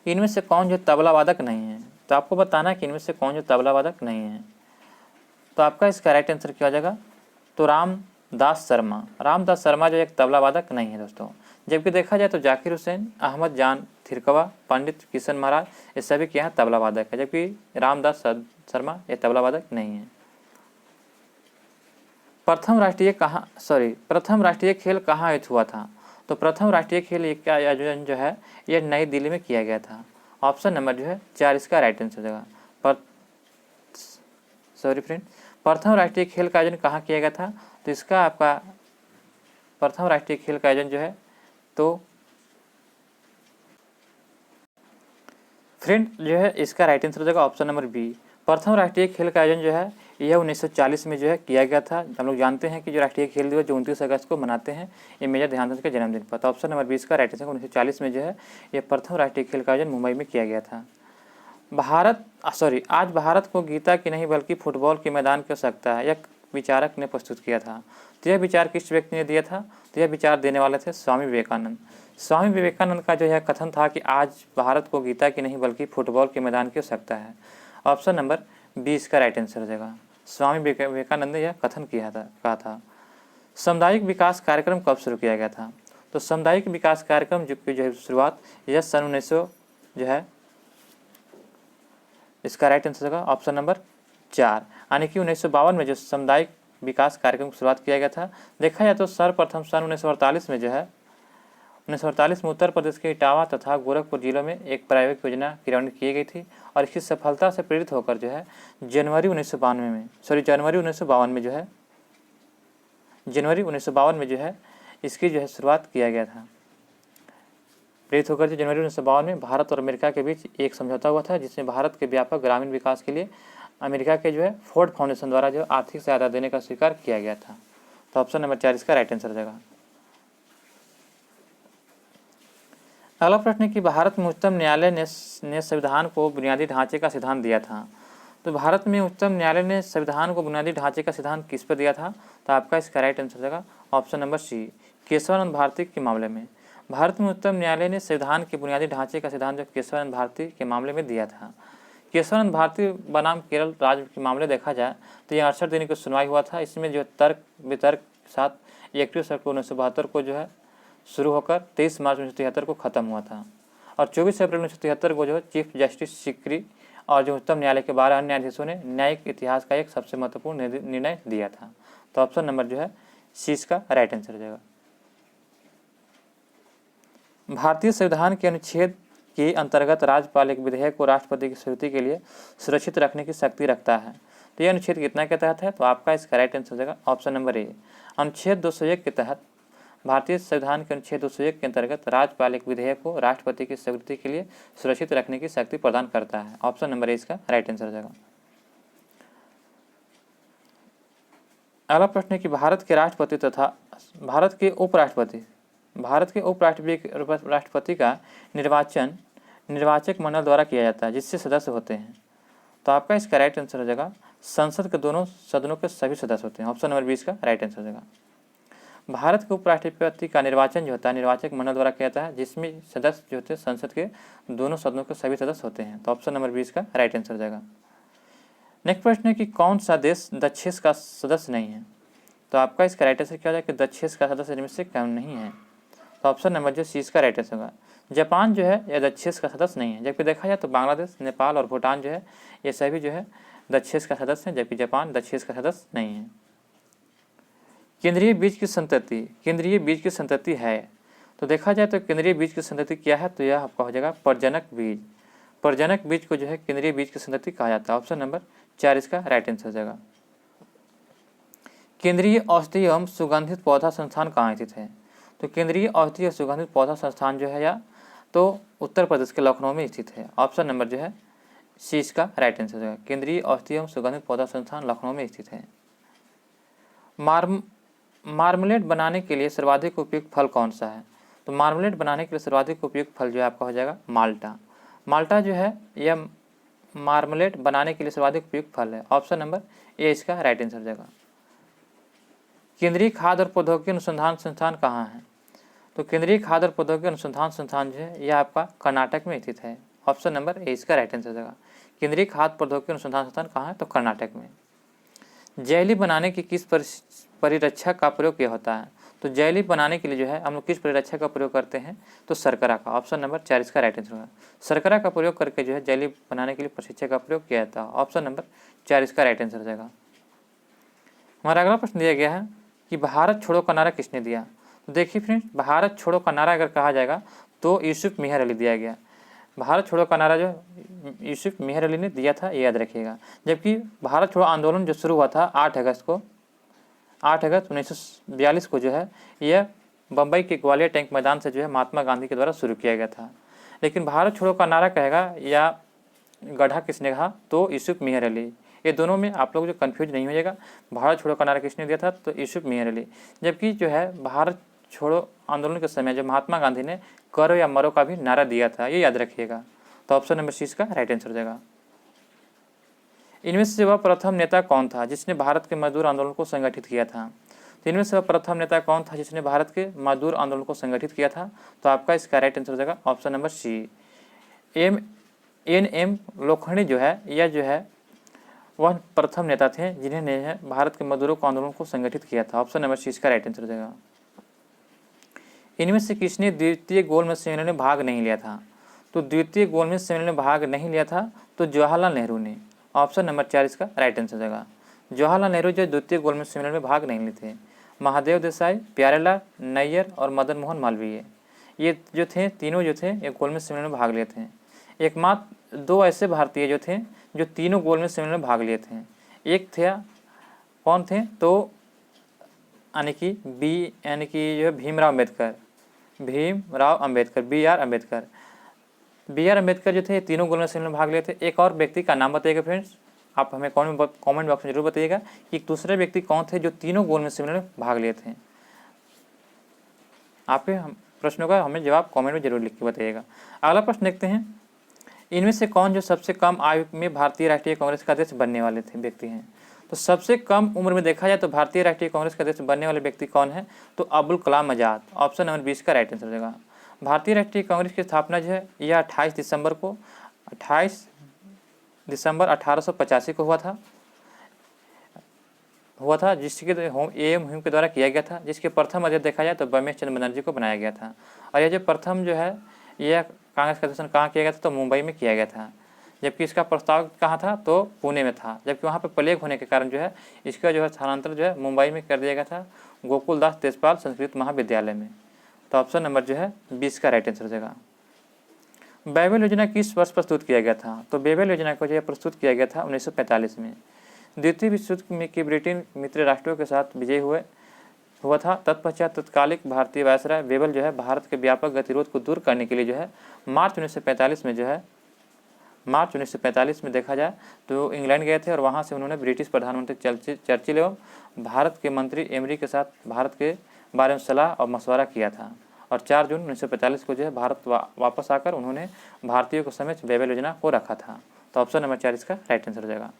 इनमें से कौन जो तबला वादक नहीं है? तो आपको बताना है कि इनमें से कौन जो तबला वादक नहीं है। तो आपका इसका राइट आंसर क्या हो जाएगा? तो रामदास शर्मा। रामदास शर्मा जो एक तबला वादक नहीं है दोस्तों। जबकि देखा जाए तो जाकिर हुसैन, अहमद जान थिरकवा, पंडित किशन महाराज ये सभी के यहाँ तबला वादक है। जबकि रामदास शर्मा ये तबला वादक नहीं है। प्रथम राष्ट्रीय खेल कहाँ आयोजित हुआ था? तो प्रथम राष्ट्रीय खेल का आयोजन जो है यह नई दिल्ली में किया गया था। ऑप्शन नंबर जो है 4 इसका राइट आंसर हो जाएगा। प्रथम राष्ट्रीय खेल का आयोजन कहाँ किया गया था? तो इसका आपका प्रथम राष्ट्रीय खेल का आयोजन जो है तो फ्रेंड जो है इसका राइट आंसर हो जाएगा ऑप्शन नंबर बी। प्रथम राष्ट्रीय खेल का आयोजन जो है यह 1940 में जो है किया गया था। हम लोग जानते हैं कि जो राष्ट्रीय खेल दिवस जो 29 अगस्त को मनाते हैं ये मेजर ध्यानचंद के जन्मदिन पर। तो ऑप्शन नंबर 20 का राइट आंसर 1940 में जो है ये प्रथम राष्ट्रीय खेल का आयोजन मुंबई में किया गया था। आज भारत को गीता की नहीं बल्कि फुटबॉल के मैदान की आवश्यकता है, यह विचारक ने प्रस्तुत किया था। तो यह विचार किस व्यक्ति ने दिया था? तो यह विचार देने वाले थे स्वामी विवेकानंद। स्वामी विवेकानंद का जो यह कथन था कि आज भारत को गीता की नहीं बल्कि फुटबॉल के मैदान की आवश्यकता है। ऑप्शन नंबर 20 का राइट आंसर हो जाएगा। स्वामी विवेकानंद ने यह कथन कहा था। सामुदायिक विकास कार्यक्रम कब शुरू किया गया था? तो सामुदायिक विकास कार्यक्रम जो है शुरुआत यह सन 1900 जो है, इसका राइट आंसर होगा ऑप्शन नंबर 4, यानी कि 1952 में जो सामुदायिक विकास कार्यक्रम की शुरुआत किया गया था। देखा जाए तो सर्वप्रथम सन 1948 में जो है 1948 में उत्तर प्रदेश के इटावा तथा गोरखपुर जिलों में एक प्रायोगिक योजना क्रियान्वित की गई थी और इसकी सफलता से प्रेरित होकर जो है जनवरी 1952 में जो है इसकी जो है शुरुआत किया गया था। प्रेरित होकर जो जनवरी 1952 में भारत और अमेरिका के बीच एक समझौता हुआ था, जिसमें भारत के व्यापक ग्रामीण विकास के लिए अमेरिका के जो है फोर्ड फाउंडेशन द्वारा जो आर्थिक सहायता देने का स्वीकार किया गया था। तो ऑप्शन नंबर 4 इसका राइट आंसर हो जाएगा। अगला प्रश्न है कि भारत में उच्चतम न्यायालय ने संविधान को बुनियादी ढांचे का सिद्धांत दिया था। तो भारत में उच्चतम न्यायालय ने संविधान को बुनियादी ढांचे का सिद्धांत किस पर दिया था? तो आपका इसका राइट आंसर हो जाएगा option number C, Kesavananda Bharati के मामले में। भारत में उच्चतम न्यायालय ने संविधान के बुनियादी ढांचे का सिद्धांत जो केशवानंद भारती के मामले में दिया था। केशवानंद भारती बनाम केरल राज्य के मामले देखा जाए तो यह 68 दिन की सुनवाई हुआ था। इसमें जो तर्क वितर्क के साथ 31 अक्टूबर 1972 को जो है शुरू होकर 23 मार्च 1973 को ख़त्म हुआ था और 24 अप्रैल 1973 को जो है चीफ जस्टिस सिकरी और जो उच्चतम न्यायालय के 12 अन्य न्यायाधीशों ने न्यायिक इतिहास का एक सबसे महत्वपूर्ण निर्णय दिया था। तो ऑप्शन नंबर जो है सी इसका राइट आंसर हो जाएगा। भारतीय संविधान के अनुच्छेद के अंतर्गत राज्यपाल एक विधेयक को राष्ट्रपति की स्वीकृति के लिए सुरक्षित रखने की शक्ति रखता है। तो यह अनुच्छेद कितना के तहत है? तो आपका इसका राइट आंसर हो जाएगा ऑप्शन नंबर ए, अनुच्छेद 201 के तहत। भारतीय संविधान के अनुच्छेद 201 के अंतर्गत राज्यपाल एक विधेयक को राष्ट्रपति की स्वीकृति के लिए सुरक्षित रखने की शक्ति प्रदान करता है। ऑप्शन नंबर ए इसका राइट आंसर हो जाएगा। अगला प्रश्न है कि भारत के राष्ट्रपति तथा भारत के उपराष्ट्रपति का निर्वाचन निर्वाचक मंडल द्वारा किया जाता है, जिससे सदस्य होते हैं। तो आपका इसका राइट आंसर हो जाएगा संसद के दोनों सदनों के सभी सदस्य होते हैं। ऑप्शन नंबर 20 का राइट आंसर हो जाएगा। भारत के उपराष्ट्रपति का निर्वाचन जो होता है निर्वाचक मंडल द्वारा किया जाता है, जिसमें सदस्य जो होते हैं संसद के दोनों सदनों के सभी सदस्य होते हैं। तो ऑप्शन नंबर 20 का राइट आंसर हो जाएगा। नेक्स्ट प्रश्न है कि कौन सा देश दक्षेस का सदस्य नहीं है? तो आपका इसका राइट आंसर क्या हो जाएगा कि दक्षेस का सदस्य इनमें से कौन नहीं है? तो ऑप्शन नंबर जो सी इसका राइट आंसर होगा। जापान जो है यह दक्षेस का सदस्य नहीं है, जबकि देखा जाए तो बांग्लादेश, नेपाल और भूटान जो है ये सभी जो है दक्षेस का सदस्य हैं, जबकि जापान दक्षेस का सदस्य नहीं है। केंद्रीय बीज की संतति है। तो देखा जाए तो केंद्रीय बीज की संतति क्या है? तो यह आपका हो जाएगा प्रजनक बीज। प्रजनक बीज को जो है केंद्रीय बीज की संतति कहा जाता है। ऑप्शन नंबर 4 इसका राइट आंसर हो जाएगा। केंद्रीय औषधीय एवं सुगंधित पौधा संस्थान कहाँ स्थित है? तो केंद्रीय औषधीय सुगंधित पौधा संस्थान जो है या तो उत्तर प्रदेश के लखनऊ में स्थित है। ऑप्शन नंबर जो है सी इसका राइट आंसर हो जाएगा। केंद्रीय औषधीय एवं सुगंधित पौधा संस्थान लखनऊ में स्थित है। मार्मलेड बनाने के लिए सर्वाधिक उपयुक्त फल कौन सा है? तो मार्मलेड बनाने के लिए सर्वाधिक उपयुक्त फल जो है आपका हो जाएगा माल्टा। माल्टा जो है यह मार्मलेड बनाने के लिए सर्वाधिक उपयुक्त फल है। ऑप्शन नंबर ए इसका राइट आंसर हो जाएगा। केंद्रीय खाद्य और प्रौद्योगिकी अनुसंधान संस्थान कहाँ है? तो केंद्रीय खाद्य और प्रौद्योगिकी अनुसंधान संस्थान जो है यह आपका कर्नाटक में स्थित है। ऑप्शन नंबर ए इसका राइट आंसर हो जाएगा। केंद्रीय खाद्य प्रौद्योगिकी अनुसंधान संस्थान कहाँ है? तो कर्नाटक में। जेली बनाने की किस परिरक्षक का प्रयोग किया होता है? तो जेली बनाने के लिए जो है हम लोग किस परिरक्षक का प्रयोग करते हैं? तो शर्करा का। ऑप्शन नंबर 4 इसका राइट आंसर होगा। शर्करा का प्रयोग करके जो है जेली बनाने के लिए परिरक्षक का प्रयोग किया जाता है। ऑप्शन नंबर 4 इसका राइट आंसर हो जाएगा। हमारा अगला प्रश्न दिया गया है कि भारत छोड़ो का नारा किसने दिया? तो देखिए फ्रेंड्स, भारत छोड़ो का नारा अगर कहा जाएगा तो यूसुफ मेहर अली दिया गया। भारत छोड़ो का नारा जो यूसुफ मेहर अली ने दिया था, ये याद रखिएगा। जबकि भारत छोड़ो आंदोलन जो शुरू हुआ था 8 अगस्त 1942 को जो है यह बम्बई के ग्वालियर टैंक मैदान से जो है महात्मा गांधी के द्वारा शुरू किया गया था। लेकिन भारत छोड़ो का नारा कहेगा या गढ़ा किसने कहा? तो यूसुफ मेहर अली। ये दोनों में आप लोग जो कन्फ्यूज नहीं होइएगा। भारत छोड़ो का नारा किसने दिया था? तो यूसुफ मेहर अली। जबकि जो है भारत छोड़ो आंदोलन के समय जो महात्मा गांधी ने करो या मरो का भी नारा दिया था, ये याद रखिएगा। तो ऑप्शन नंबर सी इसका राइट आंसर हो जाएगा। इनमें से वह प्रथम नेता कौन था जिसने भारत के मजदूर आंदोलन को संगठित किया था? तो इनमें से वह प्रथम नेता कौन था जिसने भारत के मजदूर आंदोलन को संगठित किया था? तो आपका इसका राइट आंसर हो जाएगा option number C, M Lokhande जो है, यह जो है वह प्रथम नेता थे जिन्होंने भारत के मजदूरों को आंदोलन को संगठित किया था। ऑप्शन नंबर सी इसका राइट आंसर हो जाएगा। इनमें से किसने द्वितीय गोलमेज सम्मेलन में भाग नहीं लिया था? तो द्वितीय गोलमेज सम्मेलन में भाग नहीं लिया था तो जवाहरलाल नेहरू ने। ऑप्शन नंबर 4 इसका राइट आंसर हो जाएगा। जवाहरलाल नेहरू जो द्वितीय गोलमेज सम्मेलन में भाग नहीं लिए थे। महादेव देसाई, प्यारेलाल नैयर और मदन मोहन मालवीय, ये जो थे तीनों जो थे ये गोलमेज सम्मेलन में भाग लिए थे। एकमात्र 2 ऐसे भारतीय जो थे जो तीनों गोलमेज सम्मेलन में भाग लिए थे। एक थे कौन थे? तो यानी कि जो है भीमराव अम्बेडकर, बी आर अम्बेडकर जो थे तीनों गोलमेज सम्मेलन में भाग लिए थे। एक और व्यक्ति का नाम बताइएगा फ्रेंड्स, आप हमें कमेंट बॉक्स में जरूर बताइएगा कि दूसरे व्यक्ति कौन थे जो तीनों गोलमेज सम्मेलन में भाग लिए थे। आप प्रश्नों का हमें जवाब कमेंट में जरूर लिख के बताइएगा। अगला प्रश्न देखते हैं, इनमें से कौन जो सबसे कम आयु में भारतीय राष्ट्रीय कांग्रेस का अध्यक्ष बनने वाले थे व्यक्ति हैं? तो सबसे कम उम्र में देखा जाए तो भारतीय राष्ट्रीय कांग्रेस का अध्यक्ष बनने वाले व्यक्ति कौन है? तो अबुल कलाम आज़ाद। ऑप्शन नंबर 20 का राइट आंसर हो जाएगा। भारतीय राष्ट्रीय कांग्रेस की स्थापना जो है यह 28 दिसंबर 1885 को हुआ था जिसके ह्यूम के द्वारा किया गया था, जिसके प्रथम अध्यक्ष देखा जाए तो बमेश चंद्र बनर्जी को बनाया गया था। और यह जो प्रथम जो है यह कांग्रेस का गठन कहाँ किया गया था? तो मुंबई में किया गया था, जबकि इसका प्रस्ताव कहाँ था? तो पुणे में था, जबकि वहाँ पर प्लेग होने के कारण जो है इसका जो है स्थानांतरण जो है मुंबई में कर दिया गया था, गोकुलदास तेजपाल संस्कृत महाविद्यालय में। तो ऑप्शन नंबर जो है 20 का राइट आंसर हो जाएगा। बेबल योजना किस वर्ष प्रस्तुत किया गया था? तो बेबल योजना को जो है प्रस्तुत किया गया था 1945 में। द्वितीय विश्व युद्ध में की ब्रिटेन मित्र राष्ट्रों के साथ विजय हुआ था। तत्पश्चात तत्कालिक भारतीय वायसराय बेबल जो है भारत के व्यापक गतिरोध को दूर करने के लिए जो है मार्च 1945 में देखा जाए तो इंग्लैंड गए थे और वहाँ से उन्होंने ब्रिटिश प्रधानमंत्री चर्चिल एवं भारत के मंत्री एमरी के साथ भारत के बारे में सलाह और मशवरा किया था। और 4 जून 1945 को जो है भारत वापस आकर उन्होंने भारतीयों को समेत बेबल योजना को रखा था। तो ऑप्शन नंबर 4 इसका राइट आंसर हो जाएगा।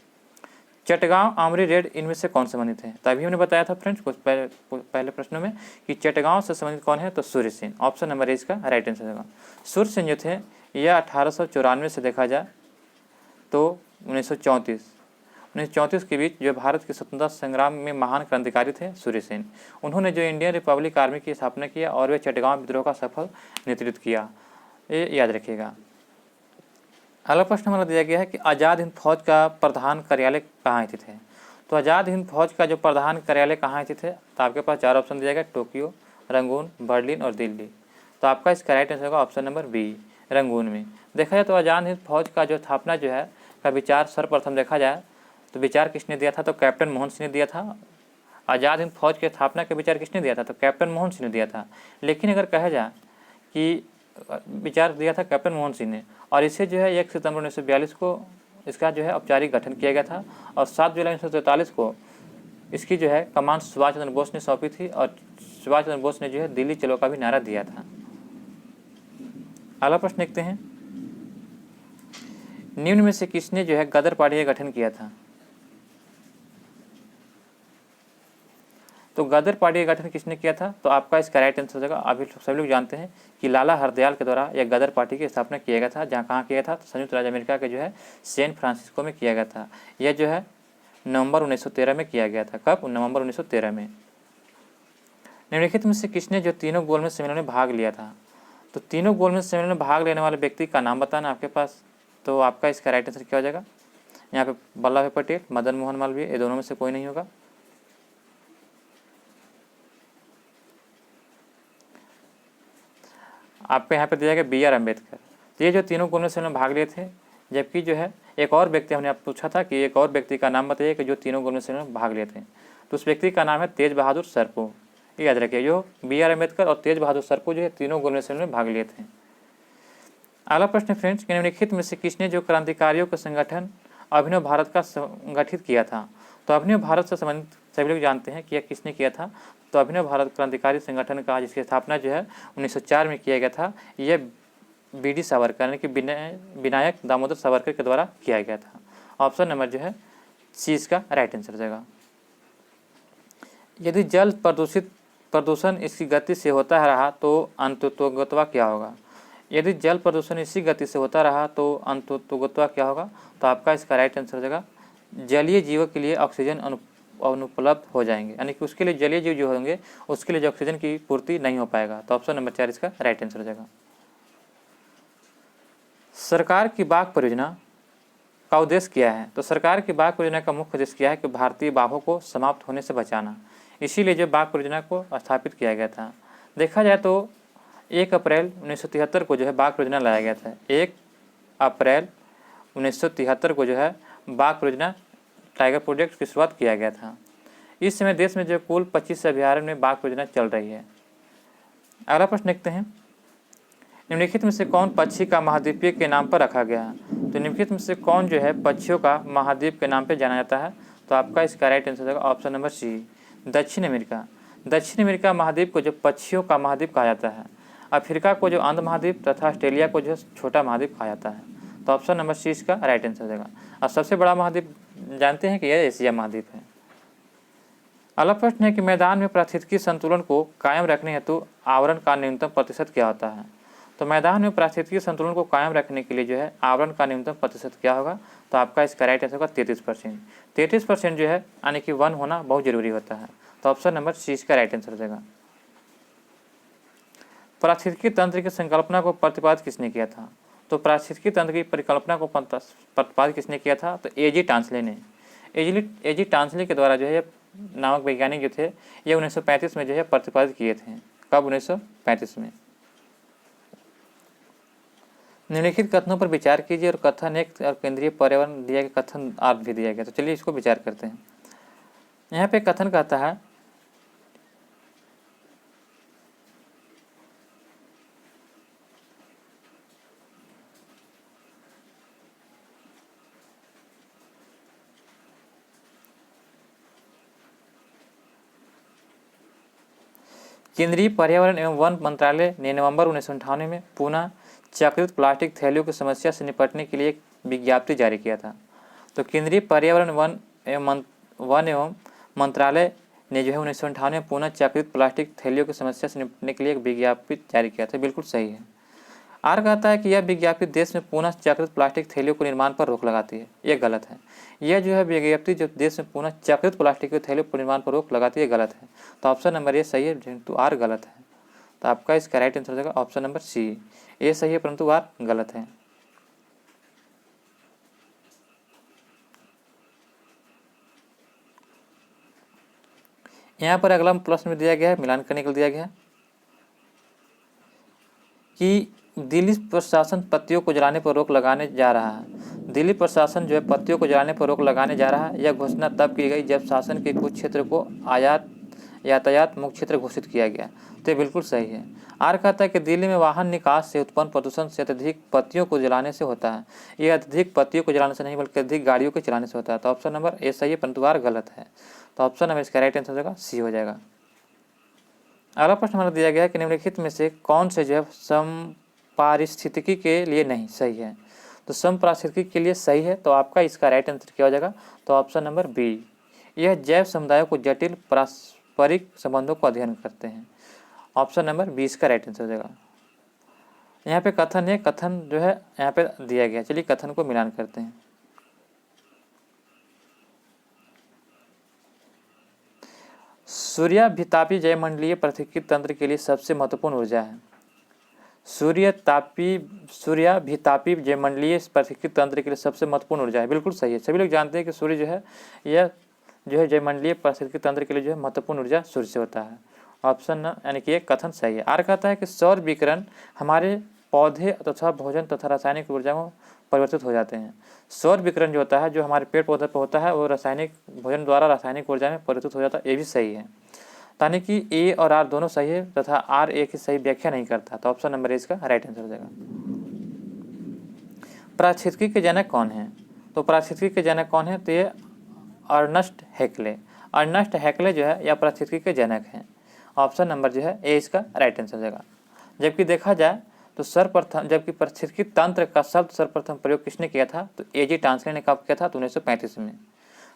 चटगांव, आमरी रेड इनमें से कौन संबंधित है? तभी हमने बताया था फ्रेंड्स कुछ पहले प्रश्नों में कि चटगांव से संबंधित कौन है? तो सूर्य सेन। ऑप्शन नंबर इसका राइट आंसर होगा। सूर्य सेन जो थे यह 1894 से देखा जाए तो 1934 के बीच जो भारत के स्वतंत्रता संग्राम में महान क्रांतिकारी थे सूर्य सेन। उन्होंने जो इंडियन रिपब्लिक आर्मी की स्थापना किया और वे चटगांव विद्रोह का सफल नेतृत्व किया, ये याद रखिएगा। अगला प्रश्न हमारा दिया गया है कि आज़ाद हिंद फौज का प्रधान कार्यालय कहाँ स्थित है? तो आज़ाद हिंद फौज का जो प्रधान कार्यालय कहाँ स्थित है? तो आपके पास 4 ऑप्शन दिया गया, टोक्यो, रंगून, बर्लिन और दिल्ली। तो आपका इसका राइट आंसर होगा ऑप्शन नंबर बी, रंगून में। देखा जाए तो आज़ाद हिंद फौज का जो स्थापना जो है का विचार सर्वप्रथम देखा जाए तो विचार किसने दिया था? तो कैप्टन मोहन सिंह ने दिया था। आज़ाद हिंद फौज के स्थापना का विचार किसने दिया था? तो कैप्टन मोहन सिंह ने दिया था। लेकिन अगर कहा जाए कि विचार दिया था कैप्टन मोहन सिंह ने, और इसे जो है 1 सितंबर 1942 को इसका जो है औपचारिक गठन किया गया था और 7 जुलाई 1943 को इसकी जो है कमान सुभाष चंद्र बोस ने सौंपी थी और सुभाष चंद्र बोस ने जो है दिल्ली चलो का भी नारा दिया था। अगला प्रश्न देखते हैं, निम्न में से किसने जो है गदर पार्टी का गठन किया था? तो गदर पार्टी का गठन किसने किया था? तो आपका इसका राइट आंसर हो जाएगा। अभी सभी लोग जानते हैं कि लाला हरदयाल के द्वारा यह गदर पार्टी की स्थापना किया गया था। जहाँ कहाँ किया था? तो संयुक्त राज्य अमेरिका के जो है सैन फ्रांसिस्को में किया गया था। यह जो है नवंबर 1913 में किया गया था। कब? नवंबर 1913 में। निम्नलिखित में से किसने जो तीनों गोलमेज सम्मेलन में भाग लिया था? तो तीनों गोलमेज सम्मेलन में भाग लेने वाले व्यक्ति का नाम बताना आपके पास। तो आपका इसका राइट आंसर क्या हो जाएगा? यहाँ पे वल्लभ भाई पटेल, मदन मोहन मालवीय, ये दोनों में से कोई नहीं होगा। आपको यहाँ पे दिया गया बी आर अम्बेडकर। तो ये जो तीनों गोलमेज सम्मेलन में भाग लिए थे, जबकि जो है एक और व्यक्ति, हमने आप पूछा था कि एक और व्यक्ति का नाम बताइए कि जो तीनों गोलमेज सम्मेलन में भाग लिए थे। तो उस व्यक्ति का नाम है तेज बहादुर सरपो। ये याद रखिए, जो बी आर अम्बेडकर और तेज बहादुर सरपो जो है तीनों गोलमेज सम्मेलन में भाग लिए थे। अगला प्रश्न फ्रेंड्स, निम्नलिखित में से किसने जो क्रांतिकारियों का संगठन अभिनव भारत का संगठित किया था? तो अभिनव भारत से संबंधित सभी लोग जानते हैं कि यह किसने किया था। तो अभिनव भारत क्रांतिकारी संगठन का जिसकी स्थापना जो है 1904 में किया गया था, यह BD सावरकर यानी कि विनायक दामोदर सावरकर के द्वारा किया गया था। ऑप्शन नंबर जो है सी इसका राइट आंसर हो जाएगा। यदि जल प्रदूषण इसकी गति से होता रहा तो अंततोगत्वा क्या होगा? यदि जल प्रदूषण इसी गति से होता रहा तो अंततोगत्वा क्या होगा? तो आपका इसका राइट आंसर हो जाएगा जलीय जीवों के लिए ऑक्सीजन अनुपलब्ध हो जाएंगे, यानी कि उसके लिए जलीय जीव जो होंगे उसके लिए जो ऑक्सीजन की पूर्ति नहीं हो पाएगा। तो ऑप्शन नंबर 4 इसका राइट आंसर हो जाएगा। सरकार की बाघ परियोजना का उद्देश्य क्या है? तो सरकार की बाघ परियोजना का मुख्य उद्देश्य क्या है कि भारतीय बाघों को समाप्त होने से बचाना। इसीलिए जो बाघ परियोजना को स्थापित किया गया था। देखा जाए तो 1 अप्रैल 1973 को जो है बाघ परियोजना लाया गया था। 1 अप्रैल 1973 को जो है बाघ परियोजना टाइगर प्रोजेक्ट की शुरुआत किया गया था। इस समय देश में जो कुल 25 अभयारण्य में बाघ परियोजना चल रही है। अगला प्रश्न देखते हैं, निम्नलिखित में से कौन पक्षी का महाद्वीपीय के नाम पर रखा गया है? तो निम्नलिखित में से कौन जो है पक्षियों का महाद्वीप के नाम पर जाना जाता है? तो आपका इसका राइट आंसर होगा ऑप्शन नंबर सी दक्षिण अमेरिका। दक्षिण अमेरिका महाद्वीप को जो पक्षियों का महाद्वीप कहा जाता है। अफ्रीका को जो अंध महाद्वीप तथा ऑस्ट्रेलिया को जो छोटा महाद्वीप कहा जाता है। तो ऑप्शन नंबर सी इसका राइट आंसर हो जाएगा। और सबसे बड़ा महाद्वीप जानते हैं कि यह एशिया महाद्वीप है। अगला प्रश्न है कि मैदान में पारिस्थितिकी संतुलन को कायम रखने हेतु आवरण का न्यूनतम प्रतिशत क्या होता है? तो मैदान में पारिस्थितिकी संतुलन को कायम रखने के लिए जो है आवरण का न्यूनतम प्रतिशत क्या होगा? तो आपका इसका राइट आंसर होगा 33%। 33% जो है यानी कि 1 होना बहुत जरूरी होता है। तो ऑप्शन नंबर सी इसका राइट आंसर हो जाएगा। पारिस्थितिकी तंत्र की संकल्पना को प्रतिपादित किसने किया था? तो पारिस्थितिकी तंत्र की परिकल्पना को प्रतिपादित किसने किया था? तो एजी टांसले ने। एजी टांसले के द्वारा जो है नामक वैज्ञानिक जो थे ये 1935 में जो है प्रतिपादित किए थे। कब? 1935 में। निम्नलिखित कथनों पर विचार कीजिए और कथन एक और केंद्रीय पर्यावरण दिया गया, कथन आर्थ भी दिया गया। तो चलिए इसको विचार करते हैं। यहाँ पे कथन कहता है केंद्रीय पर्यावरण एवं वन मंत्रालय ने नवंबर 1998 में पुनः चक्रित प्लास्टिक थैलियों की समस्या से निपटने के लिए एक विज्ञप्ति जारी किया था। तो केंद्रीय पर्यावरण वन एवं मंत्रालय ने जो है 1998 में पुनः चक्रित प्लास्टिक थैलियों की समस्या से निपटने के लिए एक विज्ञप्ति जारी किया था। बिल्कुल सही है। आर कहता है कि यह विज्ञप्ति देश में पुनः चक्रित प्लास्टिक थैलियों के निर्माण पर रोक लगाती है। ये गलत है। यह जो है विज्ञप्ति जो देश में पुनः चक्रित प्लास्टिक के थैलियों के निर्माण पर रोक लगाती है, गलत है। तो ऑप्शन नंबर ए सही है, परंतु आर गलत है। तो आपका इसका राइट आंसर हो जाएगा ऑप्शन नंबर सी। ए सही है परंतु आर गलत है। यहाँ पर अगला प्रश्न में दिया गया है, मिलान करने के लिए दिया गया है कि दिल्ली प्रशासन पत्तियों को जलाने पर रोक लगाने जा रहा है। दिल्ली प्रशासन जो है पत्तियों को जलाने पर रोक लगाने जा रहा है। यह घोषणा तब की गई जब शासन के कुछ क्षेत्र को यातायात मुक्त क्षेत्र घोषित किया गया। तो ये बिल्कुल सही है। आर कहता है कि दिल्ली में वाहन निकास से उत्पन्न प्रदूषण से अत्यधिक पत्तियों को जलाने से होता है। यह अत्यधिक पत्तियों को जलाने से नहीं बल्कि अधिक गाड़ियों के चलाने से होता है। तो ऑप्शन नंबर ए सही है परंतु आर गलत है। तो ऑप्शन नंबर इसका राइट आंसर हो जाएगा सी हो जाएगा। अगला प्रश्न हमारा दिया गया है कि निम्नलिखित में से कौन से जो है समपारिस्थितिकी के लिए नहीं सही है? तो समपारिस्थितिकी के लिए सही है। तो आपका इसका राइट आंसर क्या हो जाएगा? तो ऑप्शन नंबर बी। यह जैव समुदायों को जटिल पारस्परिक संबंधों को अध्ययन करते हैं। ऑप्शन नंबर बी इसका राइट आंसर हो जाएगा। यहाँ पे कथन है, कथन जो है यहाँ पे दिया गया। चलिए कथन को मिलान करते हैं। सूर्याभितापी जयमंडलीय पारिस्थितिकी तंत्र के लिए सबसे महत्वपूर्ण ऊर्जा है। सूर्याभितापी जयमंडलीय पारिस्थितिकी तंत्र के लिए सबसे महत्वपूर्ण ऊर्जा है। बिल्कुल सही है। सभी लोग जानते हैं कि सूर्य जो है यह जो है जयमंडलीय पारिस्थितिकी तंत्र के लिए जो है महत्वपूर्ण ऊर्जा सूर्य से होता है। ऑप्शन यानी कि एक कथन सही है। आर कहता है कि सौर विकिरण हमारे पौधे तथा भोजन तथा रासायनिक ऊर्जा में परिवर्तित हो जाते हैं। सौर विकिरण जो होता है जो हमारे पेड़ पौधे पर होता है वो रासायनिक भोजन द्वारा रासायनिक ऊर्जा में परिवर्तित हो जाता है। ये भी सही है। यानी कि ए और आर दोनों सही है तथा आर ए की सही व्याख्या नहीं करता। तो ऑप्शन नंबर ए इसका राइट आंसर हो जाएगा। पारिस्थितिकी के जनक कौन है? तो पारिस्थितिकी के जनक कौन है? तो ये अर्नस्ट हैक्ले। अर्नस्ट हैक्ले जो है यह पारिस्थितिकी के जनक हैं। ऑप्शन नंबर जो है ए इसका राइट आंसर हो जाएगा। जबकि देखा जाए तो सर्वप्रथम, जबकि पारिस्थितिकी तंत्र का शब्द सर्वप्रथम प्रयोग किसने किया था? तो एजी टांसले ने कब किया था? तो 1935 में।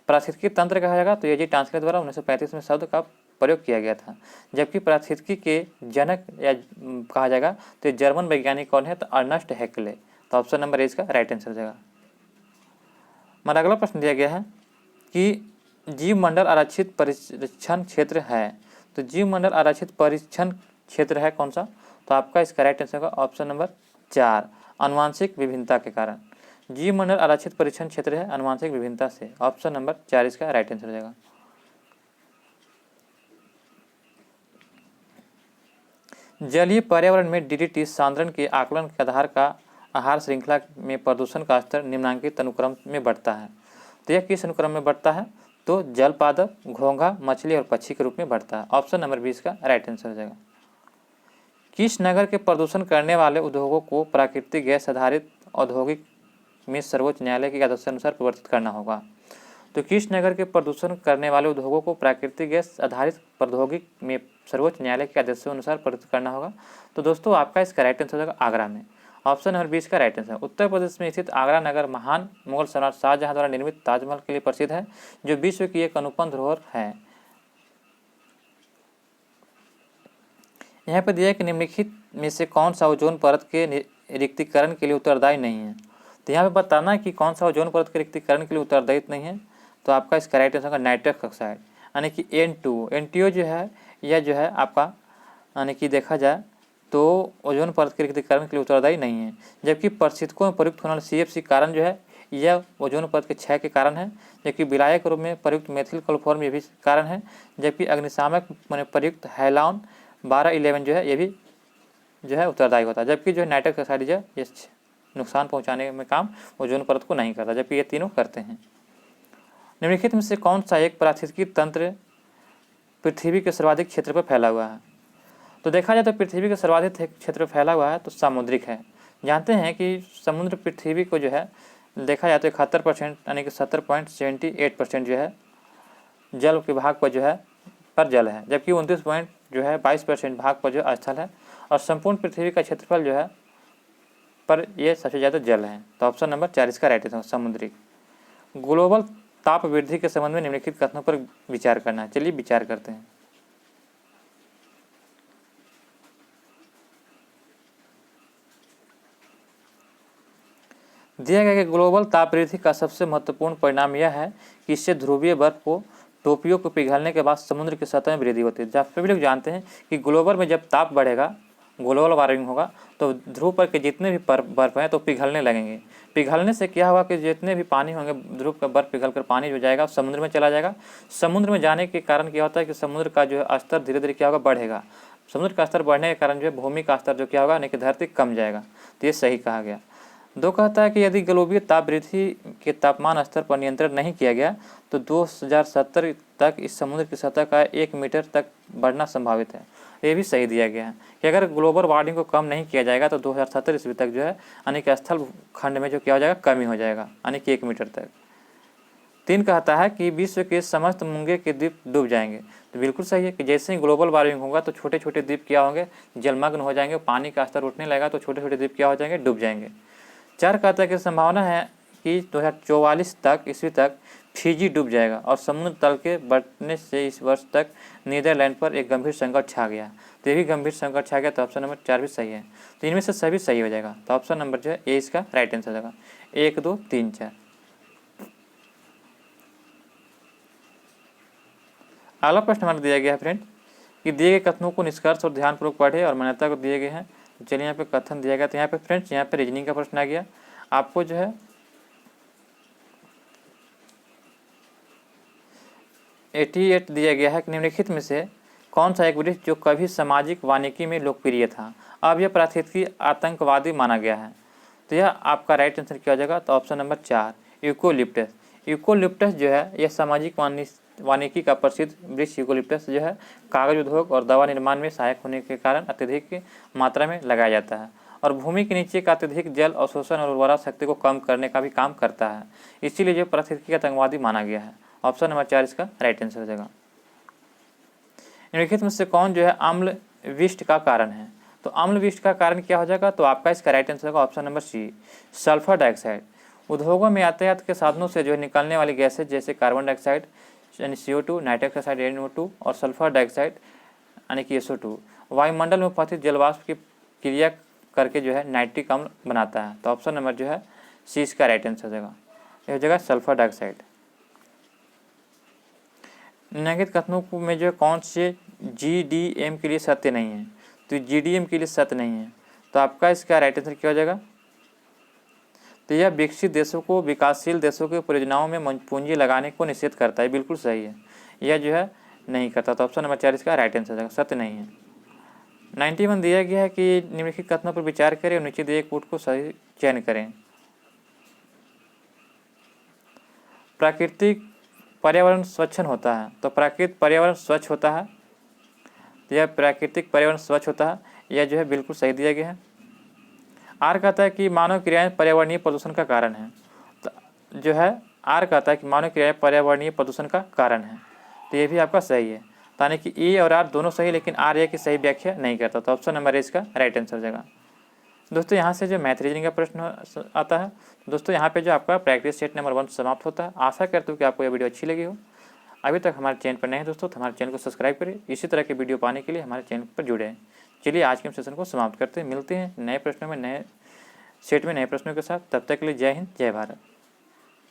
पारिस्थितिकी तंत्र कहा जाएगा तो एजी टांसले द्वारा 1935 में शब्द का प्रयोग किया गया था। जबकि पारिस्थितिकी के जनक या कहा जाएगा तो जर्मन वैज्ञानिक कौन है? तो अर्नेस्ट हैकेले। तो ऑप्शन नंबर ए इसका राइट आंसर हो जाएगा। हमारा अगला प्रश्न दिया गया है कि जीवमंडल आरक्षित परीक्षण क्षेत्र है। तो जीवमंडल आरक्षित परीक्षण क्षेत्र है कौन सा? तो आपका इसका राइट आंसर होगा ऑप्शन नंबर 4, आनुवंशिक विभिन्नता के कारण। जीवमंडल आरक्षित परीक्षण क्षेत्र है आनुवंशिक विभिन्नता से। ऑप्शन नंबर 4 इसका राइट आंसर हो जाएगा। जलीय पर्यावरण में डीडीटी सांद्रण के आकलन के आधार का आहार श्रृंखला में प्रदूषण का स्तर निम्नलिखित अनुक्रम में बढ़ता है। तो यह किस अनुक्रम में बढ़ता है? तो जल पादप, घोंघा, मछली और पक्षी के रूप में बढ़ता है। ऑप्शन नंबर 20 का राइट आंसर हो जाएगा। किस नगर के प्रदूषण करने वाले उद्योगों को प्राकृतिक गैस आधारित औद्योगिक में सर्वोच्च न्यायालय के आदेशानुसार परिवर्तित करना होगा? तो किस नगर के प्रदूषण करने वाले उद्योगों को प्राकृतिक गैस आधारित प्रौद्योगिक में सर्वोच्च न्यायालय के आदेशानुसार परिवर्तित करना होगा? तो दोस्तों आपका इसका राइट आंसर हो जाएगा आगरा में। ऑप्शन नंबर 20 का राइट आंसर। उत्तर प्रदेश में स्थित आगरा नगर महान मुगल सम्राट शाहजहां द्वारा निर्मित ताजमहल के लिए प्रसिद्ध है, जो विश्व की एक अनुपम धरोहर है। यहाँ पर दिया है कि निम्नलिखित में से कौन सा ओजोन परत के रिक्तीकरण के लिए उत्तरदायी नहीं है? तो यहाँ पे बताना है कि कौन सा ओजोन परत के रिक्तीकरण के लिए उत्तरदायी नहीं है। तो आपका इसका राइट आंसर होगा नाइट्रस ऑक्साइड, यानी कि N2। NTO जो है यह जो है आपका यानी कि देखा जाए तो ओजोन परत के रिक्तीकरण के लिए उत्तरदायी नहीं है। जबकि परिस्थितियों में प्रयुक्त होने वाले CFC कारण जो है यह ओजोन परत के क्षय के कारण है। जबकि विलायक रूप में प्रयुक्त मेथिल क्लोरोफॉर्म ये भी कारण है। जबकि अग्निशामक में प्रयुक्त हैलोन 1211 जो है ये भी जो है उत्तरदायी होता है। जबकि जो है नाइट्रस ऑक्साइड जो है ये नुकसान पहुंचाने में काम ओजोन परत को नहीं करता, जबकि ये तीनों करते हैं। निम्नलिखित में से कौन सा एक पारिस्थितिकी तंत्र पृथ्वी के सर्वाधिक क्षेत्र पर फैला हुआ है? तो देखा जाए तो पृथ्वी के सर्वाधिक क्षेत्र पर फैला हुआ है तो सामुद्रिक है। जानते हैं कि समुद्र पृथ्वी को जो है देखा जाए तो 71% यानी कि 70.78% जो है जल के भाग पर जो है पर जल है। जबकि 29.22% भाग पर जो स्थल है और संपूर्ण पृथ्वी का क्षेत्रफल जो है पर ये सबसे ज़्यादा जल है। तो ऑप्शन नंबर 4 इसका राइट आंसर समुद्री। ग्लोबल ताप वृद्धि के संबंध में निम्नलिखित कथनों पर विचार करना है। चलिए विचार करते हैं। दिया गया कि ग्लोबल ताप वृद्धि का सबसे महत्वपूर्ण परिणाम यह है कि इससे ध्रुवीय बर्फ को टोपियों को पिघलने के बाद समुद्र की सतह में वृद्धि होती है। जब सभी लोग जानते हैं कि ग्लोबल में जब ताप बढ़ेगा, ग्लोबल वार्मिंग होगा, तो ध्रुव पर के जितने भी बर्फ हैं तो पिघलने लगेंगे। पिघलने से क्या होगा कि जितने भी पानी होंगे ध्रुव का बर्फ पिघल कर पानी हो जाएगा समुद्र में चला जाएगा। समुद्र में जाने के कारण क्या होता है कि समुद्र का जो है स्तर धीरे धीरे क्या होगा बढ़ेगा। समुद्र का स्तर बढ़ने के कारण जो है भूमि का स्तर जो क्या होगा यानी कि धरती कम जाएगा। तो ये सही कहा गया। 2 कहता है कि यदि ग्लोबीय ताप वृद्धि के तापमान स्तर पर नियंत्रण नहीं किया गया तो 2070 तक इस समुद्र की सतह का 1 मीटर तक बढ़ना संभावित है। ये भी सही दिया गया है कि अगर ग्लोबल वार्मिंग को कम नहीं किया जाएगा तो 2070 ईस्वी तक जो है यानी कि स्थल खंड में जो क्या हो जाएगा कमी हो जाएगा यानी कि 1 मीटर तक। 3 कहता है कि विश्व के समस्त मूंगे के द्वीप डूब जाएंगे। तो बिल्कुल सही है कि जैसे ही ग्लोबल वार्मिंग होगा तो छोटे छोटे द्वीप क्या होंगे जलमग्न हो जाएंगे, पानी का स्तर उठने लगेगा तो छोटे छोटे द्वीप क्या हो जाएंगे डूब जाएंगे। 4 कहता है कि संभावना है कि 2044 तक ईस्वी तक फिजी डूब जाएगा और समुद्र तल के बढ़ने से इस वर्ष तक नीदरलैंड पर एक गंभीर संकट छा गया। तो ये भी गंभीर संकट छा गया। तो ऑप्शन नंबर 4 भी सही है। तो इनमें से सभी सही हो जाएगा। तो ऑप्शन नंबर जो है ए इसका राइट आंसर हो जाएगा। 1 2 3 4। अगला प्रश्न हमारा दिया गया है फ्रेंड कि दिए गए कथनों को निष्कर्ष और ध्यानपूर्वक पढ़े और मान्यता को दिए गए हैं। तो चलिए यहाँ पे कथन दिया गया। तो यहाँ पे फ्रेंड्स यहाँ पे रीजनिंग का प्रश्न आ गया। आपको जो है 88 दिया गया है कि निम्नलिखित में से कौन सा एक वृक्ष जो कभी सामाजिक वानिकी में लोकप्रिय था अब यह पारिस्थितिकी आतंकवादी माना गया है? तो यह आपका राइट आंसर क्या हो जाएगा? तो ऑप्शन नंबर 4 यूकोलिप्टस। यूकोलिप्टस जो है यह सामाजिक वानिकी का प्रसिद्ध वृक्ष यूकोलिप्टस जो है कागज उद्योग और दवा निर्माण में सहायक होने के कारण अत्यधिक मात्रा में लगाया जाता है और भूमि के नीचे का अत्यधिक जल अवशोषण और उर्वरा शक्ति को कम करने का भी काम करता है। इसीलिए जो पारिस्थितिकी आतंकवादी माना गया है। ऑप्शन नंबर 4 इसका राइट आंसर हो जाएगा। निम्नलिखित में से कौन जो है अम्ल विष्ट का कारण है? तो अम्ल विष्ट का कारण क्या हो जाएगा? तो आपका इसका राइट आंसर होगा option number C, sulphur dioxide. उद्योगों में यातायात के साधनों से जो है निकलने वाली गैसेज जैसे कार्बन डाइऑक्साइड यानी CO2, नाइट्रस ऑक्साइड NO2 और सल्फर डाइऑक्साइड यानी कि SO2 वायुमंडल में उपस्थित जलवाष्प की क्रिया करके जो है नाइट्रिक अम्ल बनाता है। तो ऑप्शन नंबर जो है सी इसका राइट आंसर हो जाएगा, यह हो जाएगा सल्फर डाइऑक्साइड। निम्नलिखित कथनों में जो है कौन से GDM के लिए सत्य नहीं है? तो GDM के लिए सत्य नहीं है, तो आपका इसका राइट आंसर क्या हो जाएगा? तो यह विकसित देशों को विकासशील देशों की परियोजनाओं में पूंजी लगाने को निषेध करता है, बिल्कुल सही है, यह जो है नहीं करता। तो ऑप्शन नंबर 4 इसका राइट आंसर हो जाएगा, सत्य नहीं है। 91 दिया गया है कि निम्नलिखित कथनों पर विचार करें और नीचे दिए कोट को सही चयन करें। प्राकृतिक पर्यावरण स्वच्छ होता है, तो प्राकृतिक पर्यावरण स्वच्छ होता है, यह प्राकृतिक पर्यावरण स्वच्छ होता है, यह जो है बिल्कुल सही दिया गया है। आर कहता है कि मानव क्रियाएं पर्यावरणीय प्रदूषण का कारण है, तो जो है आर कहता है कि मानव क्रियाएं पर्यावरणीय प्रदूषण का कारण है, तो ये भी आपका सही है। यानी कि ए और आर दोनों सही, लेकिन आर ए की सही व्याख्या नहीं करता, तो ऑप्शन नंबर ए इसका राइट आंसर हो जाएगा। दोस्तों यहाँ से जो मैथ रीजनिंग का प्रश्न आता है, दोस्तों यहाँ पे जो आपका प्रैक्टिस सेट नंबर 1 समाप्त होता है। आशा करता हूँ कि आपको यह वीडियो अच्छी लगी हो। अभी तक हमारे चैनल पर नए हैं दोस्तों, तो हमारे चैनल को सब्सक्राइब करें, इसी तरह के वीडियो पाने के लिए हमारे चैनल पर जुड़े हैं। चलिए आज के सेशन को समाप्त करते हैं, मिलते हैं नए प्रश्नों में, नए सेट में नए प्रश्नों के साथ। तब तक के लिए जय हिंद, जय भारत।